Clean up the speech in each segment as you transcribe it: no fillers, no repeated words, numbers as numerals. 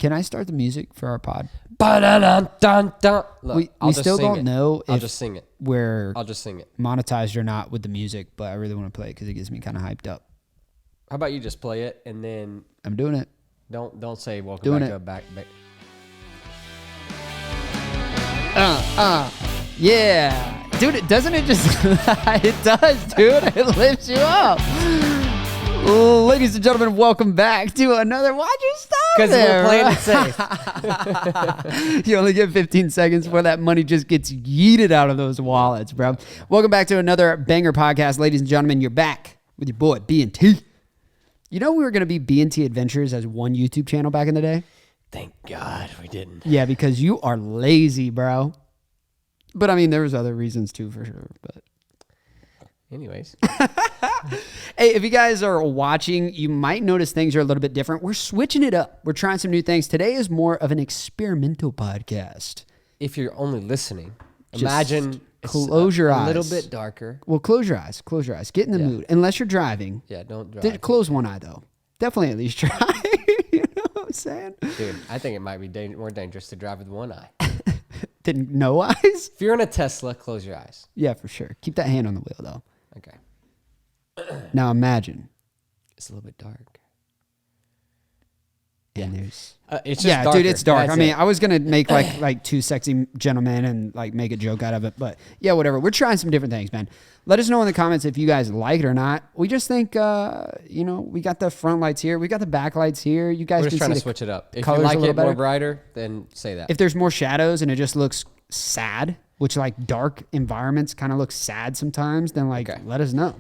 Can I start the music for our pod? Look, We still don't know I'll if just sing it. we're I'll just sing it. monetized or not with the music, but I really want to play it because it gets me kind of hyped up. How about you just play it and then I'm doing it. don't say welcome Doing back it. to back. Yeah. Dude, doesn't it just... It does, dude. It lifts you up. Ladies and gentlemen, welcome back to another... Why'd you stop Because there? we're playing it safe. You only get 15 seconds before that money just gets yeeted out of those wallets, bro. Welcome back to another banger podcast. Ladies and gentlemen, you're back with your boy, B&T. You know we were going to be B&T Adventures as one YouTube channel back in the day? Thank God we didn't. Yeah, because you are lazy, bro. But I mean, there was other reasons too, for sure. But anyways. Hey, if you guys are watching, you might notice things are a little bit different. We're switching it up. We're trying some new things. Today is more of an experimental podcast. If you're only listening, Just imagine close your eyes. A little bit darker. Well, close your eyes. Close your eyes. Get in the mood. Unless you're driving. Yeah, don't drive. Close one eye, though. Definitely at least try. You know what I'm saying? Dude, I think it might be more dangerous to drive with one eye. Didn't no eyes? If you're in a Tesla, close your eyes. Yeah, for sure. Keep that hand on the wheel, though. Okay. Now imagine. It's a little bit dark. And there's... It's just darker. Dude, it's dark. That's I mean, it. I was going to make like two sexy gentlemen and like make a joke out of it. But yeah, whatever. We're trying some different things, man. Let us know in the comments if you guys like it or not. We just think, we got the front lights here. We got the back lights here. You guys We're can just trying see to the switch it up. If you colors like a little it more better. brighter, then say that. If there's more shadows and it just looks sad, which like dark environments kind of look sad sometimes, then like let us know.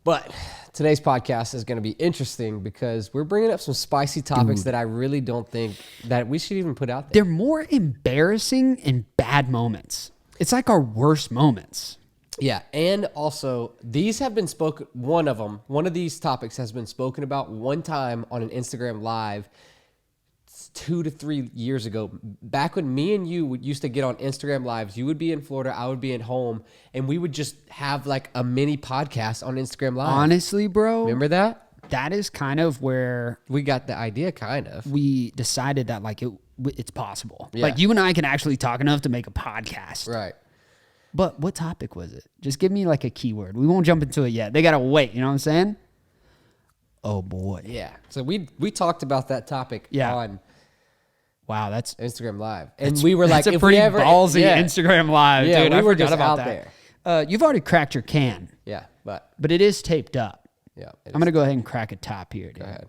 But today's podcast is going to be interesting because we're bringing up some spicy topics that I really don't think that we should even put out there. They're more embarrassing and bad moments. It's like our worst moments. Yeah, and also these have been spoken. One of these topics has been spoken about one time on an Instagram live 2 to 3 years ago. Back when me and you used to get on Instagram lives, you would be in Florida, I would be at home, and we would just have like a mini podcast on Instagram live. Honestly, bro. Remember that? That is kind of where we got the idea, kind of. We decided that like it's possible. Yeah. Like you and I can actually talk enough to make a podcast. Right. But what topic was it? Just give me like a keyword. We won't jump into it yet. They got to wait. You know what I'm saying? Oh, boy. Yeah. So we talked about that topic on that's Instagram Live. And we were like, that's a pretty ballsy Instagram Live, yeah, dude. we I were forgot just about out that. there. You've already cracked your can. Yeah, but it is taped up. Yeah. I'm going to go ahead and crack a top here, dude. Go ahead.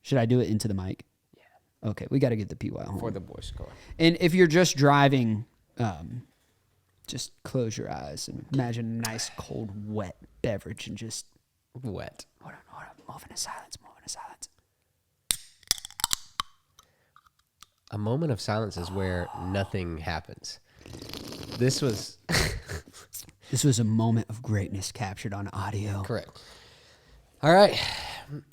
Should I do it into the mic? Yeah. Okay, we got to get the PY home. Before the boys score. And if you're just driving, just close your eyes and imagine a nice, cold, wet beverage and just... Wet. Hold on. Moving in silence. A moment of silence is where nothing happens. This was... This was a moment of greatness captured on audio. Correct. All right.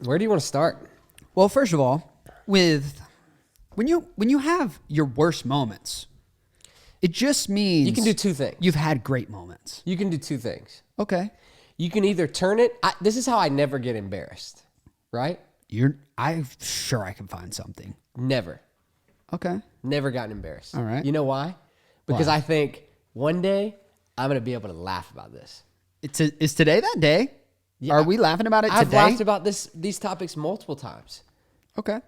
Where do you want to start? Well, first of all, with when you have your worst moments, it just means You can do two things. You've had great moments. You can do two things. Okay. You can either turn it... this is how I never get embarrassed, right? I'm sure I can find something. Never. Okay. Never gotten embarrassed. All right. You know why? Because I think one day I'm going to be able to laugh about this. Is today that day? Yeah. Are we laughing about it today? I've laughed about these topics multiple times. Okay.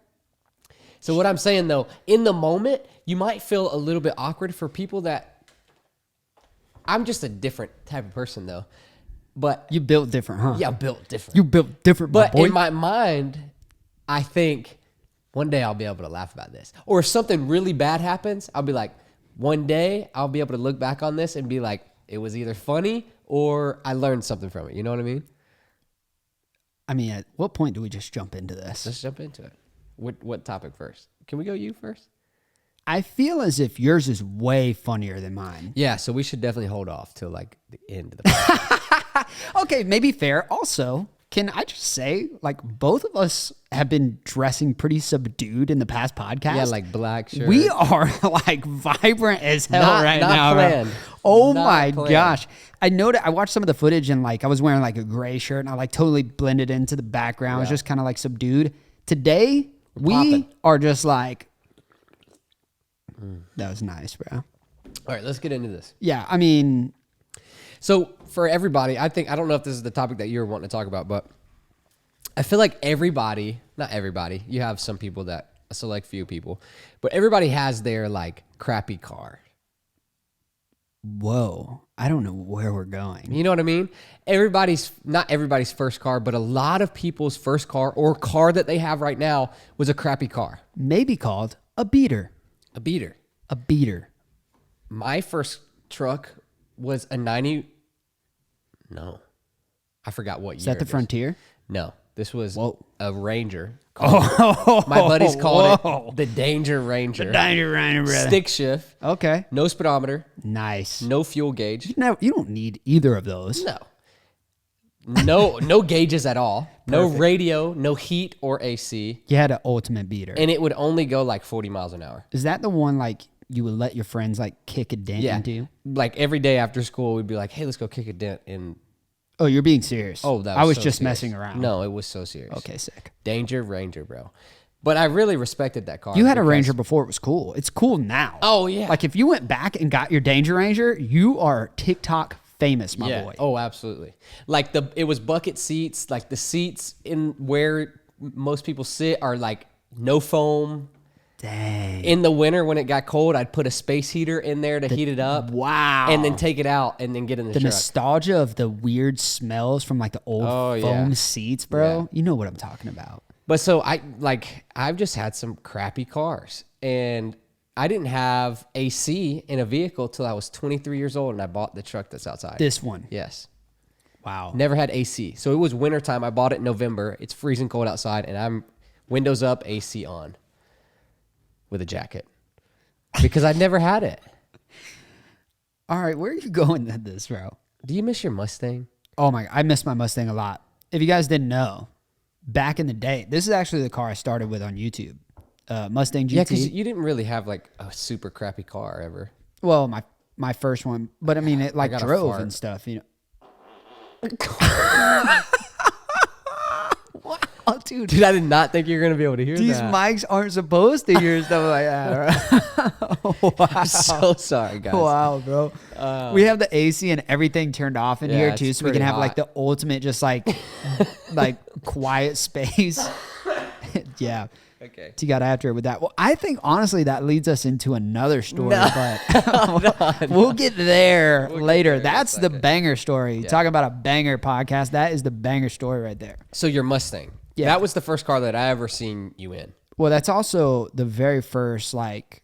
So what I'm saying, though, in the moment, you might feel a little bit awkward for people that... I'm just a different type of person, though. But You built different, huh? yeah, built different. You built different, But my boy. in my mind, I think one day I'll be able to laugh about this. Or if something really bad happens, I'll be like, one day I'll be able to look back on this and be like, it was either funny or I learned something from it. You know what I mean? I mean, at what point do we just jump into this? Let's jump into it. What topic first? Can we go you first? I feel as if yours is way funnier than mine. Yeah, so we should definitely hold off till like the end of the podcast. Okay, maybe fair. Also, can I just say, like, both of us have been dressing pretty subdued in the past podcast. Yeah, like black shirt. We are like vibrant as hell Not now. Bro. planned. Oh Not my planned. gosh. I watched some of the footage and like I was wearing like a gray shirt and I like totally blended into the background. I was just kind of like subdued. Today, we popping. are just like That was nice, bro. All right, let's get into this. Yeah, I mean, So for everybody, I don't know if this is the topic that you're wanting to talk about, but I feel like everybody, not everybody, you have some people that, a select few people, but everybody has their like crappy car. whoa, I don't know where we're going. You know what I mean? Not everybody's first car, but a lot of people's first car or car that they have right now was a crappy car. Maybe called a beater. A beater. A beater. My first truck was a 90. No. I forgot what year. Is that the it is. Frontier? No. This was Whoa. a Ranger. Oh, My buddies called whoa. it the Danger Ranger. Danger Ranger, brother. Stick shift. Okay. No speedometer. Nice. No fuel gauge. No, you don't need either of those. No gauges at all. No radio, no heat or AC. You had an ultimate beater. And it would only go like 40 miles an hour. Is that the one like you would let your friends like kick a dent Yeah. into? Like every day after school, we'd be like, hey, let's go kick a dent in. Oh, you're being serious. Oh, that was I was so just serious. messing around. No, it was so serious. Okay, sick. Danger Ranger, bro. But I really respected that car. You had a because- Ranger before it was cool. It's cool now. Oh, yeah. Like if you went back and got your Danger Ranger, you are TikTok famous, my boy. Oh, absolutely. Like it was bucket seats. Like the seats in where most people sit are like no foam. Dang. In the winter when it got cold, I'd put a space heater in there to heat it up. Wow. And then take it out and then get in the the truck. nostalgia of the weird smells from like the old foam seats, bro. Yeah. You know what I'm talking about. But so I've just had some crappy cars, and I didn't have AC in a vehicle till I was 23 years old, and I bought the truck that's outside. This one. Yes. Wow. Never had AC. So it was wintertime. I bought it in November. It's freezing cold outside, and I'm windows up, AC on with a jacket because I'd never had it. All right, where are you going with this, bro? Do you miss your Mustang? Oh my, I miss my Mustang a lot. If you guys didn't know, back in the day, this is actually the car I started with on YouTube. Mustang GT. Yeah, because you didn't really have like a super crappy car ever. Well, my first one, but I mean, it like got a drove fart. and stuff, you know. Wow, dude. Dude, I did not think you were going to be able to hear These that. mics aren't supposed to hear stuff like that. Right? Wow. I'm so sorry, guys. Wow, bro. We have the AC and everything turned off in Yeah, here it's too, so we can pretty have like hot. the ultimate, just like, like quiet space. Yeah. Okay. So you got after it with that. Well, I think honestly that leads us into another story, but we'll get there later. there in a That's the second. banger story. Talking about a banger podcast. That is the banger story right there. So your Mustang. Yeah. That was the first car that I ever seen you in. Well, that's also the very first like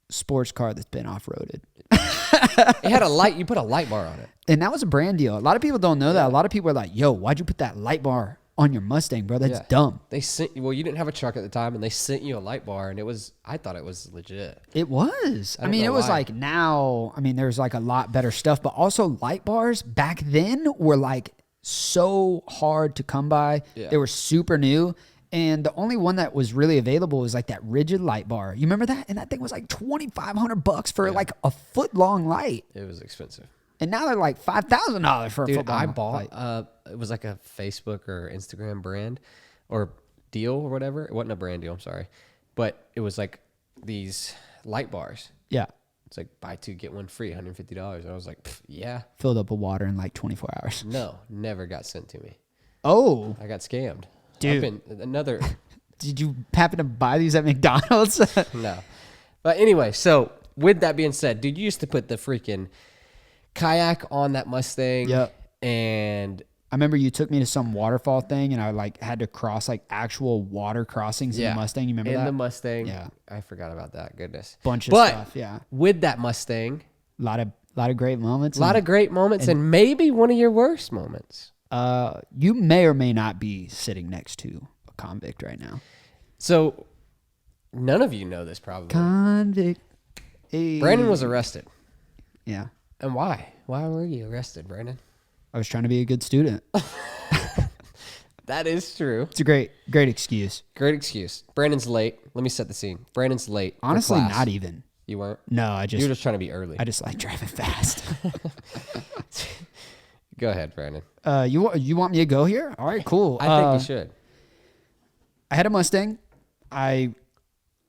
sports car that's been off-roaded. It had a light. You put a light bar on it. And that was a brand deal. A lot of people don't know that. A lot of people are like, yo, why'd you put that light bar on your Mustang, bro? That's Yeah. dumb. They sent you. Well, you didn't have a truck at the time, and they sent you a light bar, and it was. I thought it was legit. It was. I don't mean, know it was why. like now, I mean, there's like a lot better stuff, but also light bars back then were like so hard to come by. Yeah. They were super new. And the only one that was really available was like that rigid light bar. You remember that? And that thing was like $2,500 for like a foot long light. It was expensive. And now they're like $5,000 for a Dude, foot long I light. bought. It was like a Facebook or Instagram brand, or deal or whatever. It wasn't a brand deal. I'm sorry, but it was like these light bars. Yeah. It's like buy two get one free, $150. And I was like, "Pff, yeah, Filled up with water in like 24 hours. no, never got sent to me. Oh, I got scammed. Dude. Up in another. did you happen to buy these at McDonald's? No. But anyway, so with that being said, dude, you used to put the freaking kayak on that Mustang. Yep. And I remember you took me to some waterfall thing, and I like had to cross like actual water crossings in the Mustang. You remember in that? the Mustang. Yeah. I forgot about that. Goodness. Bunch of But stuff. Yeah. with that Mustang, A lot of great moments. a lot of great moments and maybe one of your worst moments. You may or may not be sitting next to a convict right now. So none of you know this probably. Convict. Hey. Brandon was arrested. Yeah. And why? Why were you arrested, Brandon? I was trying to be a good student. That is true. It's a great excuse. Great excuse. Brandon's late. Let me set the scene. Brandon's late. for Honestly, class. not even. You weren't? No, I You were just trying to be early. I just like driving fast. Go ahead, Brandon. You want me to go here? All right, cool. I think you should. I had a Mustang. I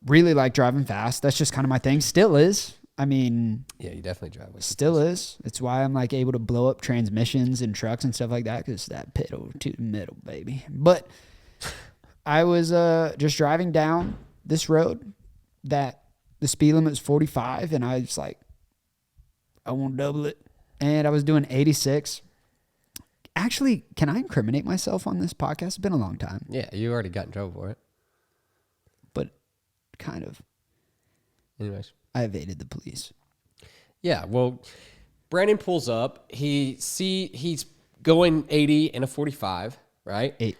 really like driving fast. That's just kind of my thing. Still is. I mean, Yeah, you definitely drive way too still fast. is. It's why I'm like able to blow up transmissions and trucks and stuff like that, because that pedal to the middle, baby. But I was just driving down this road that the speed limit was 45, and I was like, I won't double it. And I was doing 86. Actually, can I incriminate myself on this podcast? It's been a long time, Yeah, you already got in trouble for it. but kind of. Anyways. I evaded the police. Yeah, well, Brandon pulls up. He's going 80 in a 45, right?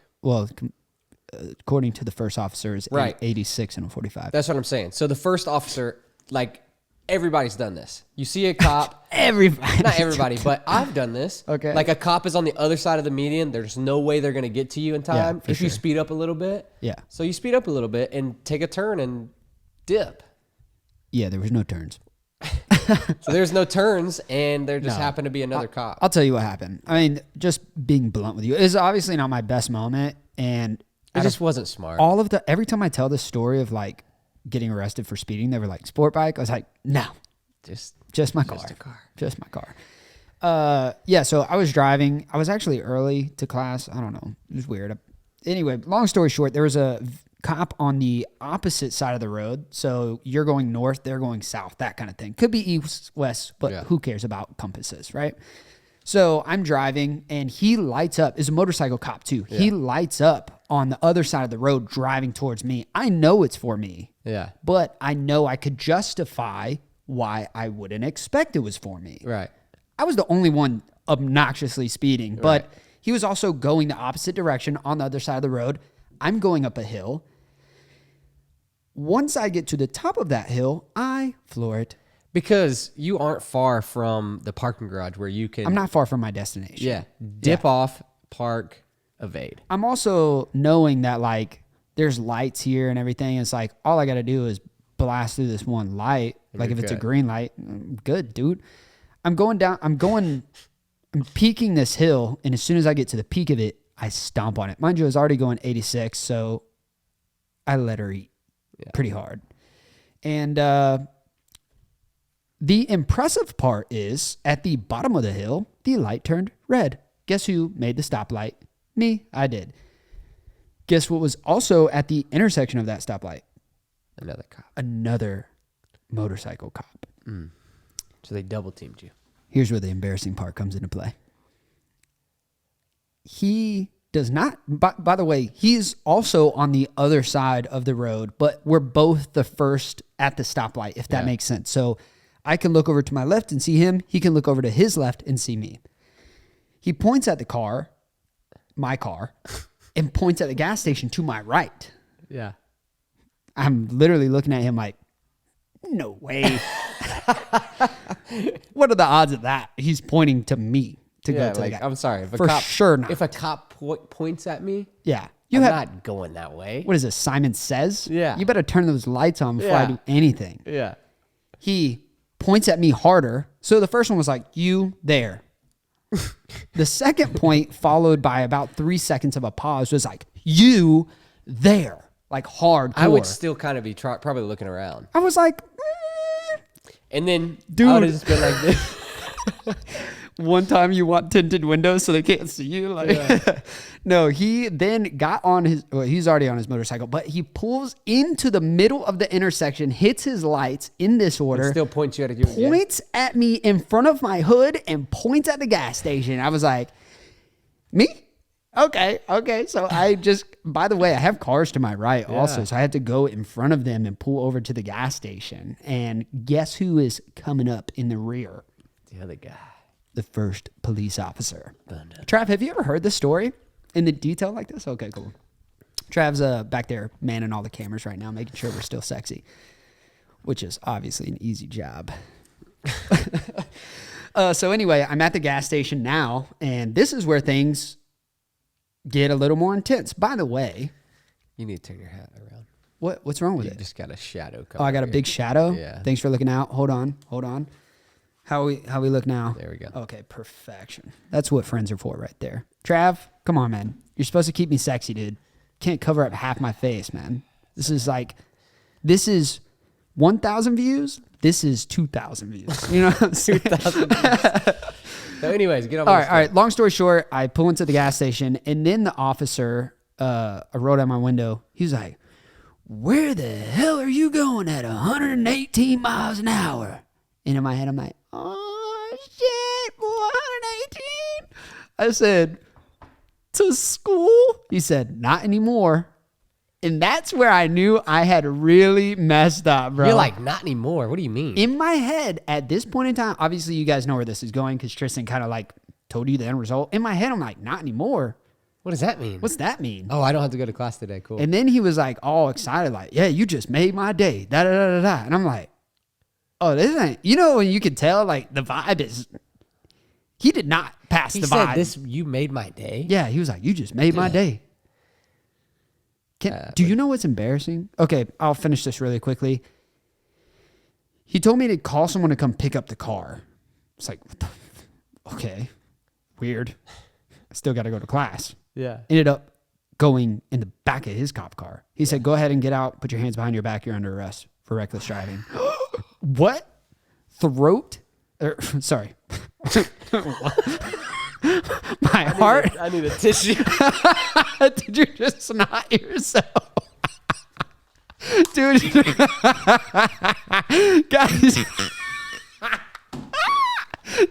According to the first officer, is Right. 86 and a 45. That's what I'm saying. So the first officer, like, everybody's done this. You see a cop. Everybody. Not everybody, but I've done this. Okay. Like a cop is on the other side of the median. There's no way they're going to get to you in time for if you sure. speed up a little bit. Yeah. So you speed up a little bit and take a turn and dip. Yeah, there was no turns. So there's no turns, and there just happened to be another cop. I'll tell you what happened. I mean, just being blunt with you, it's obviously not my best moment, and It just wasn't smart. every time I tell this story of like getting arrested for speeding, they were like, sport bike. I was like, no, just my car. a car. Just my car. Yeah, so I was driving. I was actually early to class. I don't know. It was weird. Anyway, long story short, there was a cop on the opposite side of the road. So you're going north, they're going south, that kind of thing. Could be east, west, but who cares about compasses, right? So I'm driving, and he lights up. Is a motorcycle cop too. Yeah. He lights up on the other side of the road driving towards me. I know it's for me. Yeah. But I know I could justify why I wouldn't expect it was for me. Right. I was the only one obnoxiously speeding, but he was also going the opposite direction on the other side of the road. I'm going up a hill. Once I get to the top of that hill, I floor it. Because you aren't far from the parking garage where you can... I'm not far from my destination. Yeah. Dip off, park, evade. I'm also knowing that, like, there's lights here and everything. It's like, all I got to do is blast through this one light. Like, if it's a green light, I'm good, dude. I'm peaking this hill, and as soon as I get to the peak of it, I stomp on it. Mind you, I was already going 86, so I let her eat pretty hard. And the impressive part is, at the bottom of the hill, the light turned red. Guess who made the stoplight? Me. I did. Guess what was also at the intersection of that stoplight? Another cop. Another motorcycle cop. So they double teamed you. Here's where the embarrassing part comes into play. He does not, by the way, he's also on the other side of the road, but we're both the first at the stoplight, if that makes sense. So I can look over to my left and see him. He can look over to his left and see me. He points at the car, my car, and points at the gas station to my right. Yeah. I'm literally looking at him like, no way. What are the odds of that? He's pointing to me to go to the guy. I'm sorry. If a For cop, sure not. If a cop points at me, Yeah. I'm not going that way. What is this, Simon Says? Yeah. You better turn those lights on before I do anything. Yeah. He points at me harder. So the first one was like, you there. The second point, followed by about 3 seconds of a pause, was like, you there. Like hardcore. I would still kind of be probably looking around. I was like, And then Dude. I would have just been like this. one time you want tinted windows so they can't see you. Like, no, he then got on he's already on his motorcycle, but he pulls into the middle of the intersection, hits his lights in this order, Still points you at you again. points at me in front of my hood, and points at the gas station. I was like, me? Okay. So I just, by the way, I have cars to my right also. So I had to go in front of them and pull over to the gas station. And guess who is coming up in the rear? The other guy. The first police officer. Trav, have you ever heard this story in the detail like this? Okay, cool. Trav's back there manning all the cameras right now, making sure we're still sexy, which is obviously an easy job. So anyway, I'm at the gas station now, and this is where things get a little more intense. By the way, You need to turn your hat around. what's wrong with You it? just got a shadow Oh, I got a big shadow? Yeah. Thanks for looking out. Hold on. How we look now? There we go. Okay, perfection. That's what friends are for right there. Trav, come on, man. You're supposed to keep me sexy, dude. Can't cover up half my face, man. This this is 1,000 views. This is 2,000 views. You know what I'm saying? 2,000 views. So anyways, get on. All right. Long story short, I pull into the gas station, and then the officer, I rolled out my window. He was like, "Where the hell are you going at 118 miles an hour?" And in my head, I'm like, "Oh shit, 118." I said, "To school?" He said, "Not anymore." And that's where I knew I had really messed up, bro. You're like, not anymore. What do you mean? In my head, at this point in time, obviously you guys know where this is going because Tristan kind of like told you the end result. In my head, I'm like, not anymore. What does that mean? What's that mean? Oh, I don't have to go to class today. Cool. And then he was like all excited, like, yeah, you just made my day. Da da da da da. And I'm like, oh, this ain't, you know, when you could tell like the vibe is, he did not pass he the said vibe. this, you made my day? Yeah, he was like, you just made my day. Do you know what's embarrassing? Okay, I'll finish this really quickly. He told me to call someone to come pick up the car. It's like, what the okay, weird. I still got to go to class. Yeah. Ended up going in the back of his cop car. He said, go ahead and get out. Put your hands behind your back. You're under arrest for reckless driving. What? Throat? Sorry. My heart. I need a tissue. Did you just snot yourself? Dude. Guys.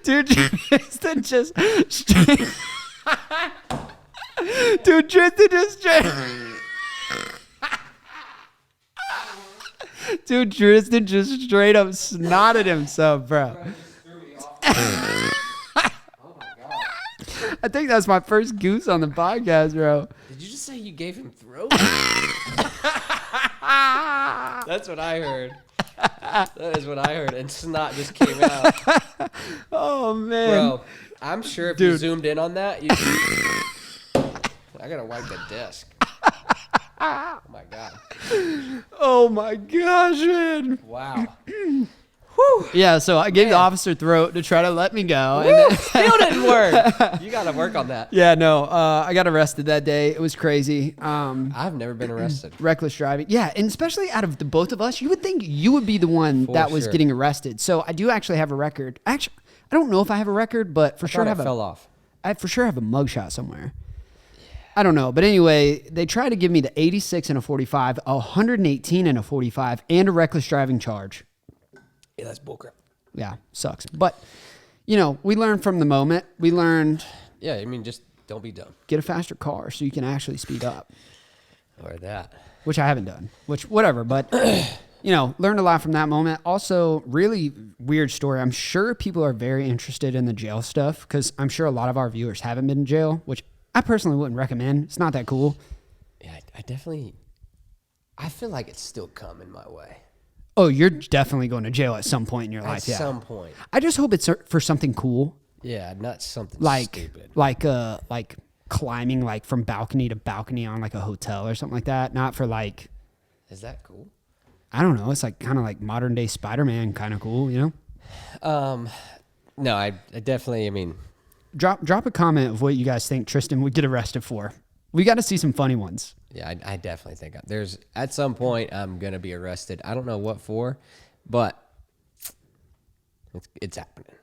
Dude, Tristan just straight. Dude, Tristan just straight. Dude, Tristan just straight up snotted himself, bro. I think that's my first goose on the podcast, bro. Did you just say you gave him throat? That's what I heard. That is what I heard. And snot just came out. Oh, man. Bro, I'm sure if you zoomed in on that, you I gotta wipe the desk. Oh, my God. Oh, my gosh, man. Wow. Yeah, so I gave the officer throat to try to let me go. And Woo, still didn't work. You gotta work on that. yeah, no, I got arrested that day. It was crazy. I've never been arrested. Reckless driving. Yeah, and especially out of the both of us, you would think you would be the one that was getting arrested. So I do actually have a record. Actually, I don't know if I have a record, but for sure I fell off. I for sure have a mugshot somewhere. I don't know. But anyway, they tried to give me the 86 and a 45, 118 and a 45, and a reckless driving charge. Yeah, that's bullcrap. Yeah, sucks. But, you know, we learned from the moment. We learned... Yeah, I mean, just don't be dumb. Get a faster car so you can actually speed up. Or that. Which I haven't done. Which, whatever. But, you know, learned a lot from that moment. Also, really weird story. I'm sure people are very interested in the jail stuff because I'm sure a lot of our viewers haven't been in jail, which I personally wouldn't recommend. It's not that cool. Yeah, I definitely... I feel like it's still coming my way. Oh, you're definitely going to jail at some point in your life. At Yeah. some point. I just hope it's for something cool. Yeah, not something stupid. Like climbing like from balcony to balcony on like a hotel or something like that. Not for like... Is that cool? I don't know. It's like kind of like modern day Spider-Man kind of cool, you know? No, I definitely, I mean... Drop a comment of what you guys think Tristan would get arrested for. We got to see some funny ones. Yeah, I definitely think there's at some point I'm gonna be arrested. I don't know what for, but it's happening.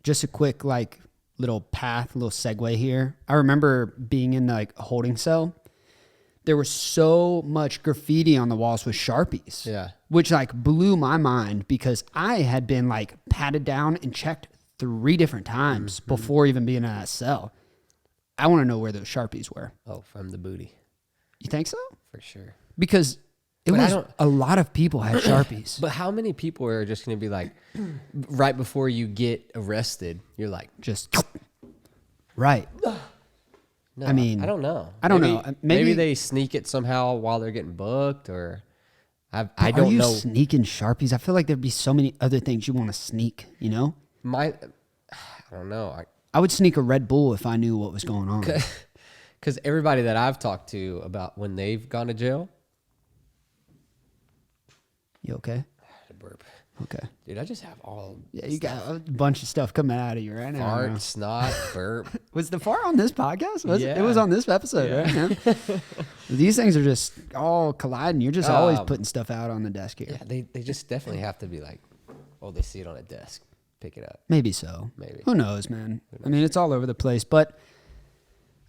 Just a quick like little segue here. I remember being in like a holding cell. There was so much graffiti on the walls with Sharpies. Yeah, which like blew my mind because I had been like patted down and checked 3 different times before even being in that cell. I want to know where those Sharpies were. Oh, from the booty. You think so? For sure. Because a lot of people had Sharpies. But how many people are just going to be like, right before you get arrested, you're like... Just... Right. No, I mean... I don't know. I don't know. Maybe they sneak it somehow while they're getting booked, or... I don't know. Are you sneaking Sharpies? I feel like there'd be so many other things you want to sneak, you know? I don't know. I would sneak a Red Bull if I knew what was going on. Because everybody that I've talked to about when they've gone to jail... You okay? I burp. Okay. Dude, I just have all. Yeah, you got a bunch of stuff coming out of you right now. Fart, snot, burp. Was the fart on this podcast? Was it? It Yeah. was on this episode, right? Yeah. These things are just all colliding. You're just always putting stuff out on the desk here. Yeah, they just definitely have to be like, oh, they see it on a desk. Pick it up. Maybe so. Maybe. Who knows, man? I mean, it's all over the place. But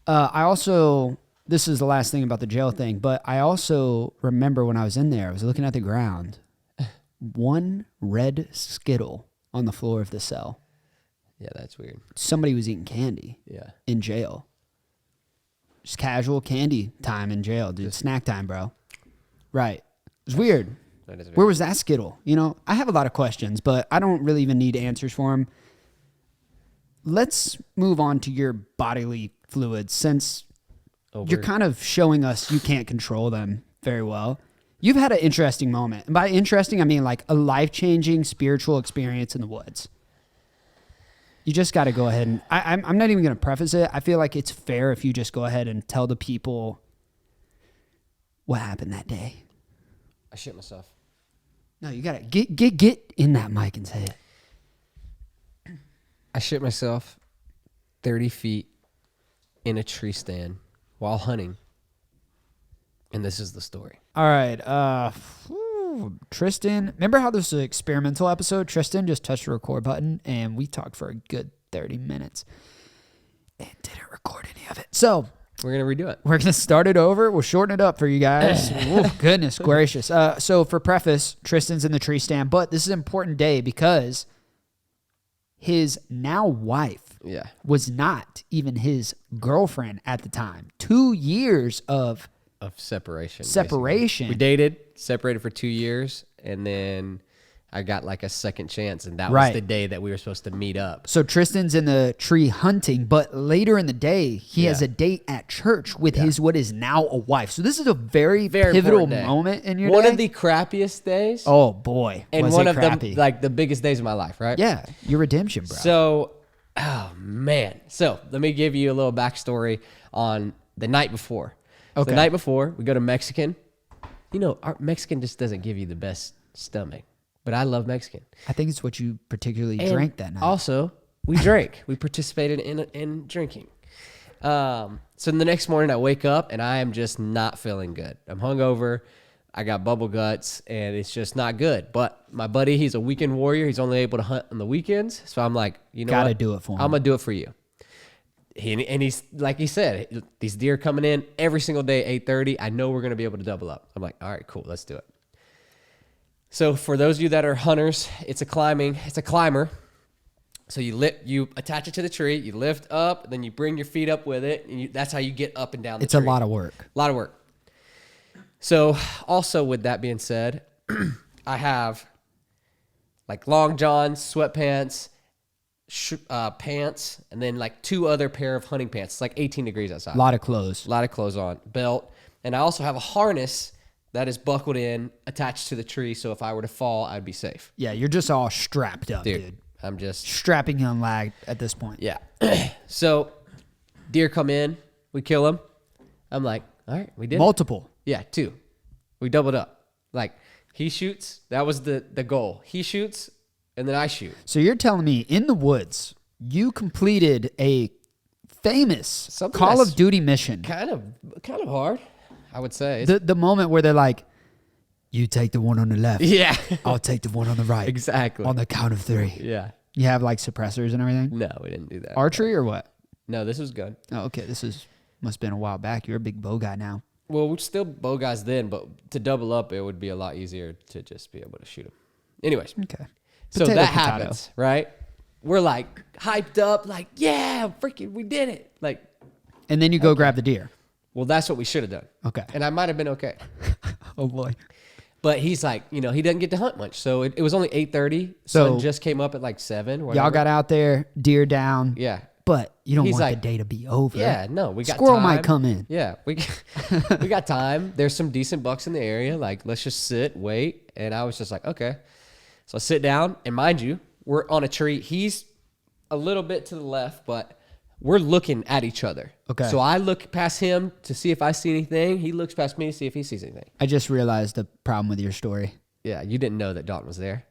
I also, this is the last thing about the jail thing, but I also remember when I was in there, I was looking at the ground, one red Skittle on the floor of the cell. Yeah, that's weird. Somebody was eating candy Yeah. in jail. Just casual candy time in jail, dude. Snack time, bro. Right. It's weird. That is weird. Where was that Skittle? You know, I have a lot of questions, but I don't really even need answers for them. Let's move on to your bodily fluids since you're kind of showing us you can't control them very well. You've had an interesting moment. And by interesting, I mean like a life-changing spiritual experience in the woods. You just got to go ahead and... I'm not even going to preface it. I feel like it's fair if you just go ahead and tell the people what happened that day. I shit myself. No, you got to get in that mic and say it. I shit myself 30 feet in a tree stand while hunting. And this is the story. All right. Tristan, remember how this was an experimental episode? Tristan just touched the record button and we talked for a good 30 minutes and didn't record any of it. So we're going to redo it. We're going to start it over. We'll shorten it up for you guys. Oh, goodness gracious. So for preface, Tristan's in the tree stand, but this is an important day because his now wife was not even his girlfriend at the time. 2 years of separation. Separation. Basically. We dated, separated for 2 years, and then I got like a second chance, and that was the day that we were supposed to meet up. So Tristan's in the tree hunting, but later in the day, he has a date at church with his what is now a wife. So this is a very pivotal moment in your day. One of the crappiest days. Oh boy, and one of the biggest days of my life, right? Yeah, your redemption, bro. So, oh man. So let me give you a little backstory on the night before. So the night before, we go to Mexican. You know, our Mexican just doesn't give you the best stomach, but I love Mexican. I think it's what you particularly drank that night. Also, we drank. We participated in drinking. So the next morning, I wake up and I am just not feeling good. I'm hungover. I got bubble guts, and it's just not good. But my buddy, he's a weekend warrior. He's only able to hunt on the weekends. So I'm like, you know what? Gotta do it for him. I'm going to do it for you. And he's, like he said, these deer coming in every single day, 8:30. I know we're going to be able to double up. I'm like, all right, cool. Let's do it. So for those of you that are hunters, it's a climber. So you attach it to the tree, you lift up, then you bring your feet up with it, and that's how you get up and down the tree. It's a lot of work. A lot of work. So also with that being said, I have like long johns, sweatpants, pants, and then like 2 other pair of hunting pants. It's like 18 degrees outside. A lot of clothes. A lot of clothes on. Belt. And I also have a harness that is buckled in, attached to the tree, so if I were to fall, I'd be safe. Yeah, you're just all strapped up, dude. I'm just... strapping him lag at this point. Yeah. So, deer come in. We kill them. I'm like, all right, we did Multiple. Yeah, 2. We doubled up. Like, he shoots. That was the goal. He shoots, and then I shoot. So you're telling me in the woods, you completed a famous Call of Duty mission. Kind of hard, I would say. The moment where they're like, you take the one on the left. Yeah. I'll take the one on the right. Exactly. On the count of 3. Yeah. You have like suppressors and everything? No, we didn't do that. Archery or what? No, this was gun. Oh, okay. Must have been a while back. You're a big bow guy now. Well, we're still bow guys then, but to double up, it would be a lot easier to just be able to shoot them. Anyways. Okay. So that happens, right? We're like hyped up, like, yeah, freaking, we did it. Like, and then you go grab the deer. Well, that's what we should have done. Okay. And I might have been okay. Oh boy. But he's like, he doesn't get to hunt much. So it was only 8:30. So sun just came up at like 7. Y'all got out there, deer down. Yeah. But you don't He's want like, the day to be over. Yeah, no, we got Squirrel time. might come in. Yeah, we got time. There's some decent bucks in the area. Like, let's just sit, wait. And I was just like, okay. So I sit down, and mind you, we're on a tree. He's a little bit to the left, but we're looking at each other. Okay. So I look past him to see if I see anything. He looks past me to see if he sees anything. I just realized the problem with your story. Yeah, you didn't know that Dalton was there.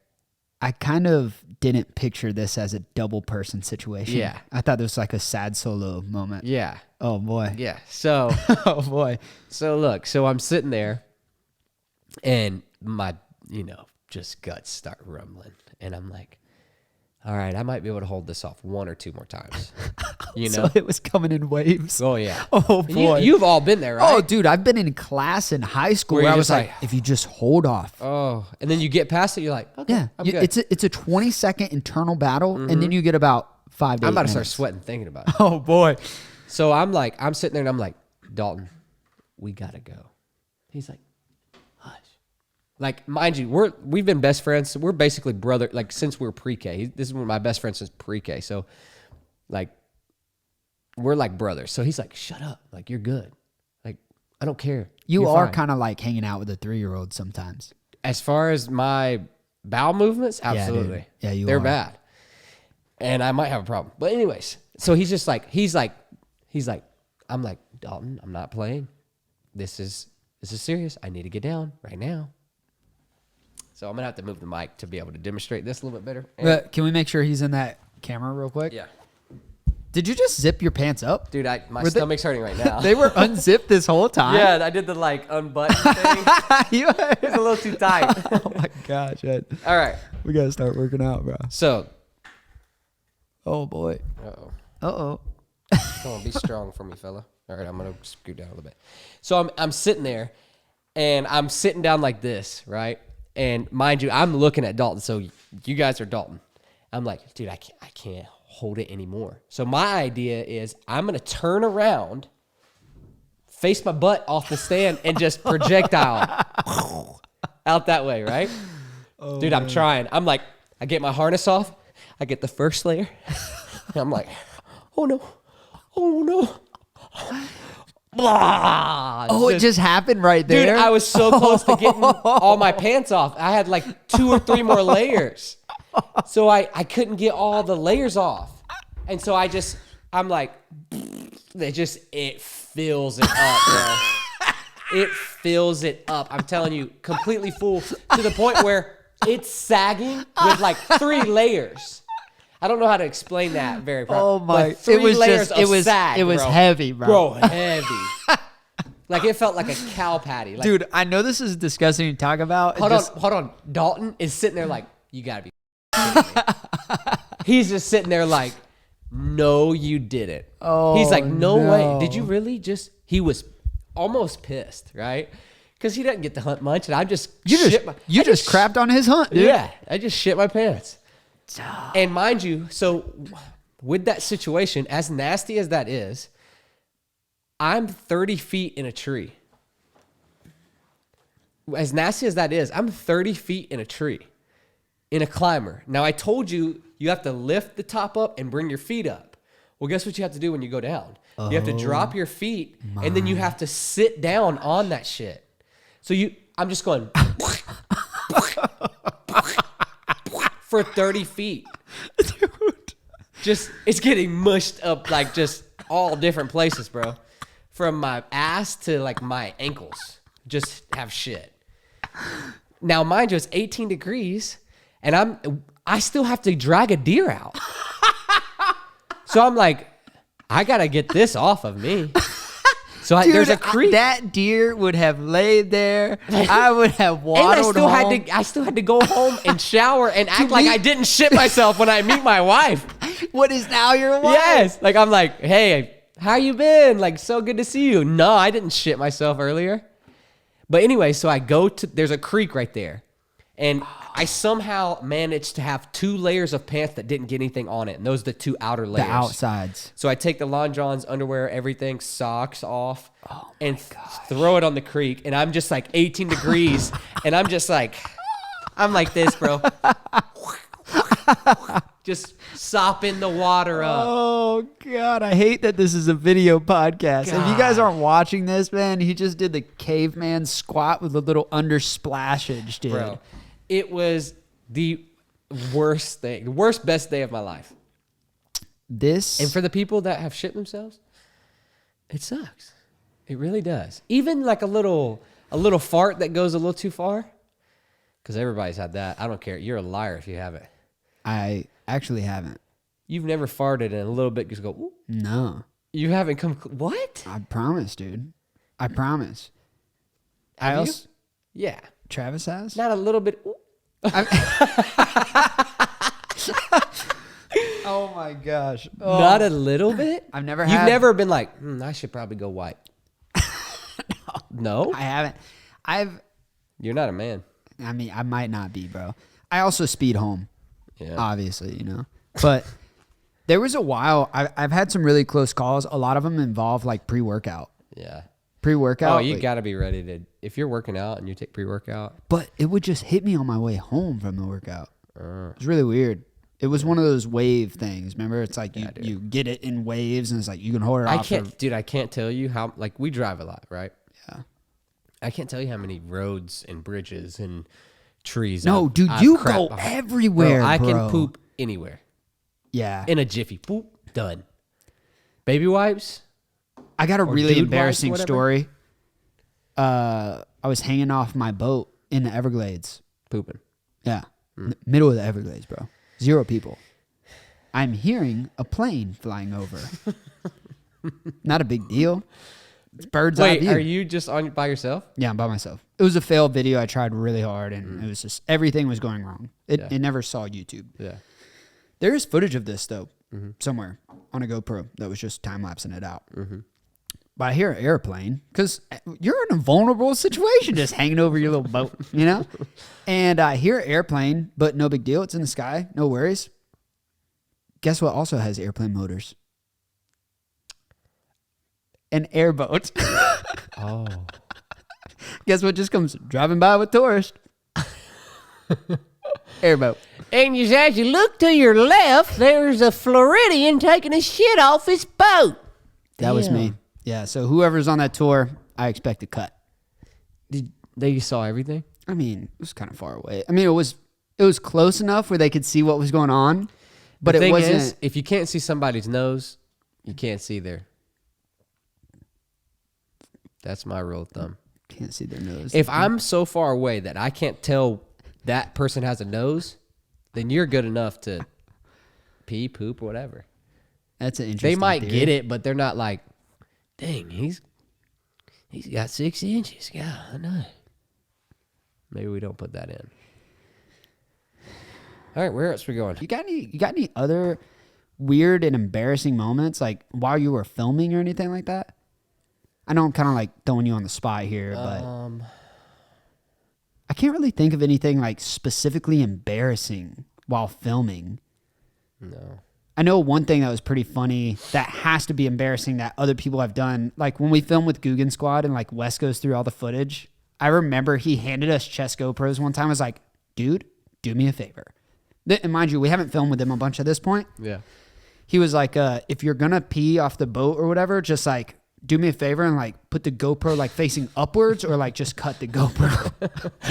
I kind of didn't picture this as a double person situation. Yeah. I thought this was like a sad solo moment. Yeah. Oh boy. Yeah. So, Oh boy. so look, so I'm sitting there and my, just guts start rumbling. And I'm like, all right, I might be able to hold this off 1 or 2 more times. So it was coming in waves. Oh, yeah. Oh boy. You've all been there, right? Oh, dude, I've been in class in high school Where where I you're was just like, like, if you just hold off. Oh, and then you get past it, you're like, okay, Yeah. I'm good. It's a 20-second internal battle, and then you get about 5 to 8 I'm about to start minutes. sweating thinking about it. Oh boy. So I'm sitting there and I'm like, Dalton, we gotta go. He's like, hush. Like, mind you, we've been best friends. We're basically brother, like since we were pre-K. This is one of my best friends since pre-K. So, like, we're like brothers. So he's like, shut up. Like, you're good. Like, I don't care. You You're are fine. kind of like hanging out with a 3-year-old sometimes. As far as my bowel movements, absolutely. dude. Yeah, you They're are. bad. And I might have a problem. But anyways, so he's just like, I'm like, Dalton, I'm not playing. This is serious. I need to get down right now. So I'm gonna have to move the mic to be able to demonstrate this a little bit better. And- Can we make sure he's in that camera real quick? yeah. Did you just zip your pants up? Dude, my Were they- stomach's hurting right now. They were unzipped this whole time? Yeah, I did the like unbutton thing. It's a little too tight. Oh my gosh, Ed. All right. We got to start working out, bro. So, Oh boy. uh-oh. Uh-oh. Come on, be strong for me, fella. All right, I'm gonna scoot down a little bit. So I'm sitting there, and I'm sitting down like this, right? And mind you, I'm looking at Dalton. So you guys are Dalton. I'm like, dude, I can't hold it anymore. So my idea is I'm gonna turn around, face my butt off the stand, and just projectile out that way, right? Oh, dude, I'm trying. I'm like, I get my harness off. I get the first layer. And I'm like, oh no. Blah. Oh, it just happened right Dude, there? I was so close to getting all my pants off. I had like 2 or 3 more layers. So I couldn't get all the layers off. And so I'm like, it fills it up, bro. It fills it up. I'm telling you, completely full to the point where it's sagging with like 3 layers. I don't know how to explain that very properly. Oh my! But 3 layers of sag, it was bro. heavy, bro. Bro, heavy. Like it felt like a cow patty. Like, Dude, I know this is disgusting to talk about. hold on. Dalton is sitting there like, you gotta be kidding me. He's just sitting there like, no, you didn't. Oh, he's like, no no. way. Did you really just? He was almost pissed, right? Because he doesn't get to hunt much, and I just You just crapped on his hunt, dude. Yeah, I just shit my pants. And mind you, so with that situation, as nasty as that is, I'm 30 feet in a tree. As nasty as that is, I'm 30 feet in a tree, in a climber. Now, I told you, you have to lift the top up and bring your feet up. Well, guess what you have to do when you go down? You have to drop your feet, and then you have to sit down on that shit. So I'm just going for 30 feet. Dude. Just, it's getting mushed up like just all different places, bro. From my ass to like my ankles. Just have shit. Now, mind you, it's 18 degrees, and I still have to drag a deer out. So I'm like, I gotta get this off of me. So Dude, there's a creek. That deer would have laid there. I would have waddled home. I still had to go home and shower and act like I didn't shit myself when I meet my wife. What is now your wife? Yes. Like, I'm like, hey, how you been? Like, so good to see you. No, I didn't shit myself earlier. But anyway, so I go to, there's a creek right there. And I somehow managed to have 2 layers of pants that didn't get anything on it. And those are the 2 outer layers. The outsides. So I take the Lon John's underwear, everything, socks off, and throw it on the creek. And I'm just like 18 degrees. And I'm just like, I'm like this, bro. Just sopping the water up. Oh, God. I hate that this is a video podcast. If you guys aren't watching this, man, he just did the caveman squat with a little undersplashage, dude. Bro, it was the worst thing. The worst, best day of my life. And for the people that have shit themselves, it sucks. It really does. Even like a little fart that goes a little too far, Because everybody's had that. I don't care. You're a liar if you haven't. I actually haven't. You've never farted and a little bit just go, ooh. No. You haven't come, what? I promise, dude. I promise. Have you? Yeah. Travis has? Not a little bit. Ooh. Oh my gosh. Oh. Not a little bit? I've never You've had. never been like, I should probably go white. No? I haven't. You're not a man. I mean, I might not be, bro. I also speed home. Yeah. Obviously, you know. But there was a while, I've had some really close calls. A lot of them involve like pre-workout. Yeah. Pre-workout. Oh, you got to be ready to, if you're working out and you take pre-workout. But it would just hit me on my way home from the workout. It's really weird. It was one of those wave things. Remember? It's like you get it in waves and it's like you can hold it off. I can't tell you how, like we drive a lot, right? Yeah. I can't tell you how many roads and bridges and trees. No, dude, you go everywhere, bro. I bro. can poop anywhere. Yeah. In a jiffy. Poop, done. Baby wipes. I got a really dude embarrassing wipes, story. I was hanging off my boat in the Everglades. Pooping. Yeah. Middle of the Everglades, bro. 0 people. I'm hearing a plane flying over. Not a big deal. It's bird's eye view. Are you just by yourself? Yeah, I'm by myself. It was a failed video. I tried really hard, and it was just everything was going wrong. It never saw YouTube. Yeah. There is footage of this though, somewhere on a GoPro that was just time lapsing it out. But I hear an airplane because you're in a vulnerable situation, just hanging over your little boat, you know. And I hear an airplane, but no big deal. It's in the sky, no worries. Guess what? Also has airplane motors. An airboat. Oh. Guess what just comes driving by with tourists? Airboat. And as you look to your left, there's a Floridian taking a shit off his boat. That was me. Yeah, so whoever's on that tour, I expect a cut. They saw everything? I mean, it was kind of far away. I mean, it was close enough where they could see what was going on, but the it thing wasn't. is, if you can't see somebody's nose, you can't see their. That's my rule of thumb. Can't see their nose. If I'm so far away that I can't tell that person has a nose, then you're good enough to pee, poop, whatever. That's an interesting They might theory. get it, but they're not like, dang, he's got 6 inches. Yeah, I know. Maybe we don't put that in. All right, where else we going? You got any other weird and embarrassing moments, like while you were filming or anything like that? I know I'm kind of like throwing you on the spot here, but I can't really think of anything like specifically embarrassing while filming. No. I know one thing that was pretty funny that has to be embarrassing that other people have done. Like when we filmed with Jiggin Squad and like Wes goes through all the footage, I remember he handed us chest GoPros one time. I was like, dude, do me a favor. And mind you, we haven't filmed with him a bunch at this point. Yeah. He was like, if you're going to pee off the boat or whatever, just like do me a favor and like put the GoPro like facing upwards or like just cut the GoPro.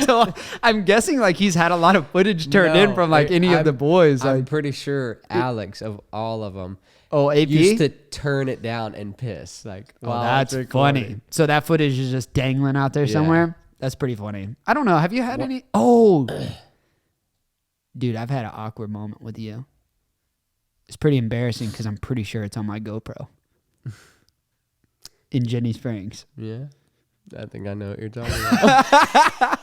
So I'm guessing like he's had a lot of footage turned in from like any of the boys. I'm Like, pretty sure Alex of all of them AP? used to turn it down and piss. Like, Oh, that's funny. So that footage is just dangling out there somewhere. That's pretty funny. I don't know. Have you had any? Oh, dude, I've had an awkward moment with you. It's pretty embarrassing because I'm pretty sure it's on my GoPro in Jenny Springs. Yeah. I think I know what you're talking about.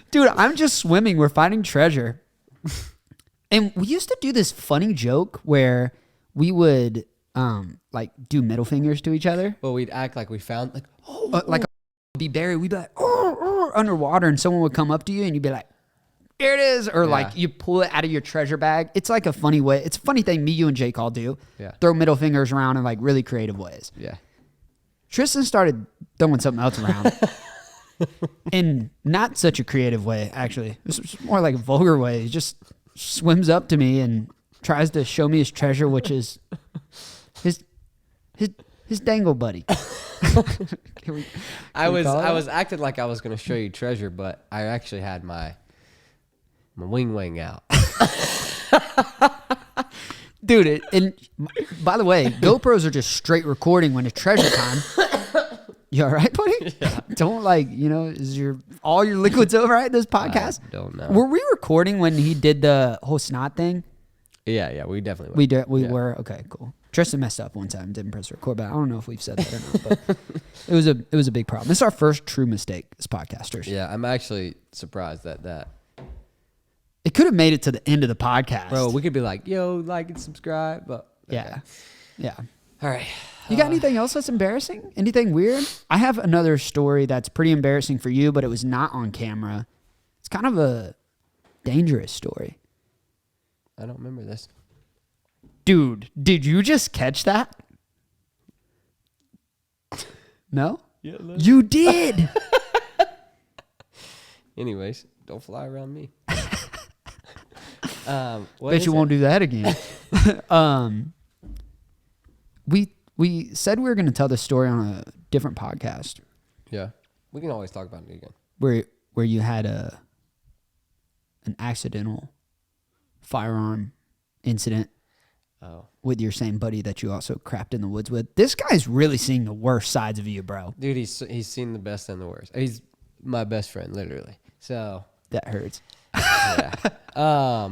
Dude, I'm just swimming. We're finding treasure. And we used to do this funny joke where we would like do middle fingers to each other. Well, we'd act like we found like, Like be buried. We'd be like, underwater, and someone would come up to you and you'd be like, here it is. Or like you pull it out of your treasure bag. It's like a funny way. It's a funny thing me, you, and Jake all do. Yeah. Throw middle fingers around in like really creative ways. yeah. Tristan started throwing something else around in not such a creative way, actually. It's more like a vulgar way. He just swims up to me and tries to show me his treasure, which is his dangle buddy. I was acting like I was going to show you treasure, but I actually had my wing out. Dude, and by the way, GoPros are just straight recording when it's treasure time. You all right, buddy? Yeah. Don't is all your liquids all right this podcast? I don't know. Were we recording when he did the whole snot thing? Yeah, we definitely were. We were? Okay, cool. Tristan messed up one time, didn't press record, but I don't know if we've said that or not, but it was a big problem. This is our first true mistake as podcasters. Yeah, I'm actually surprised that it could have made it to the end of the podcast. Bro, we could be like, yo, like and subscribe, but okay. Yeah. All right. You got anything else that's embarrassing? Anything weird? I have another story that's pretty embarrassing for you, but it was not on camera. It's kind of a dangerous story. I don't remember this. Dude, did you just catch that? No? Yeah, you did. Anyways, don't fly around me. Bet you won't do that again. We said we were going to tell this story on a different podcast. Yeah, we can always talk about it again. Where you had an accidental firearm incident with your same buddy that you also crapped in the woods with. This guy's really seeing the worst sides of you, bro. Dude, he's seen the best and the worst. He's my best friend, literally. So that hurts. Yeah.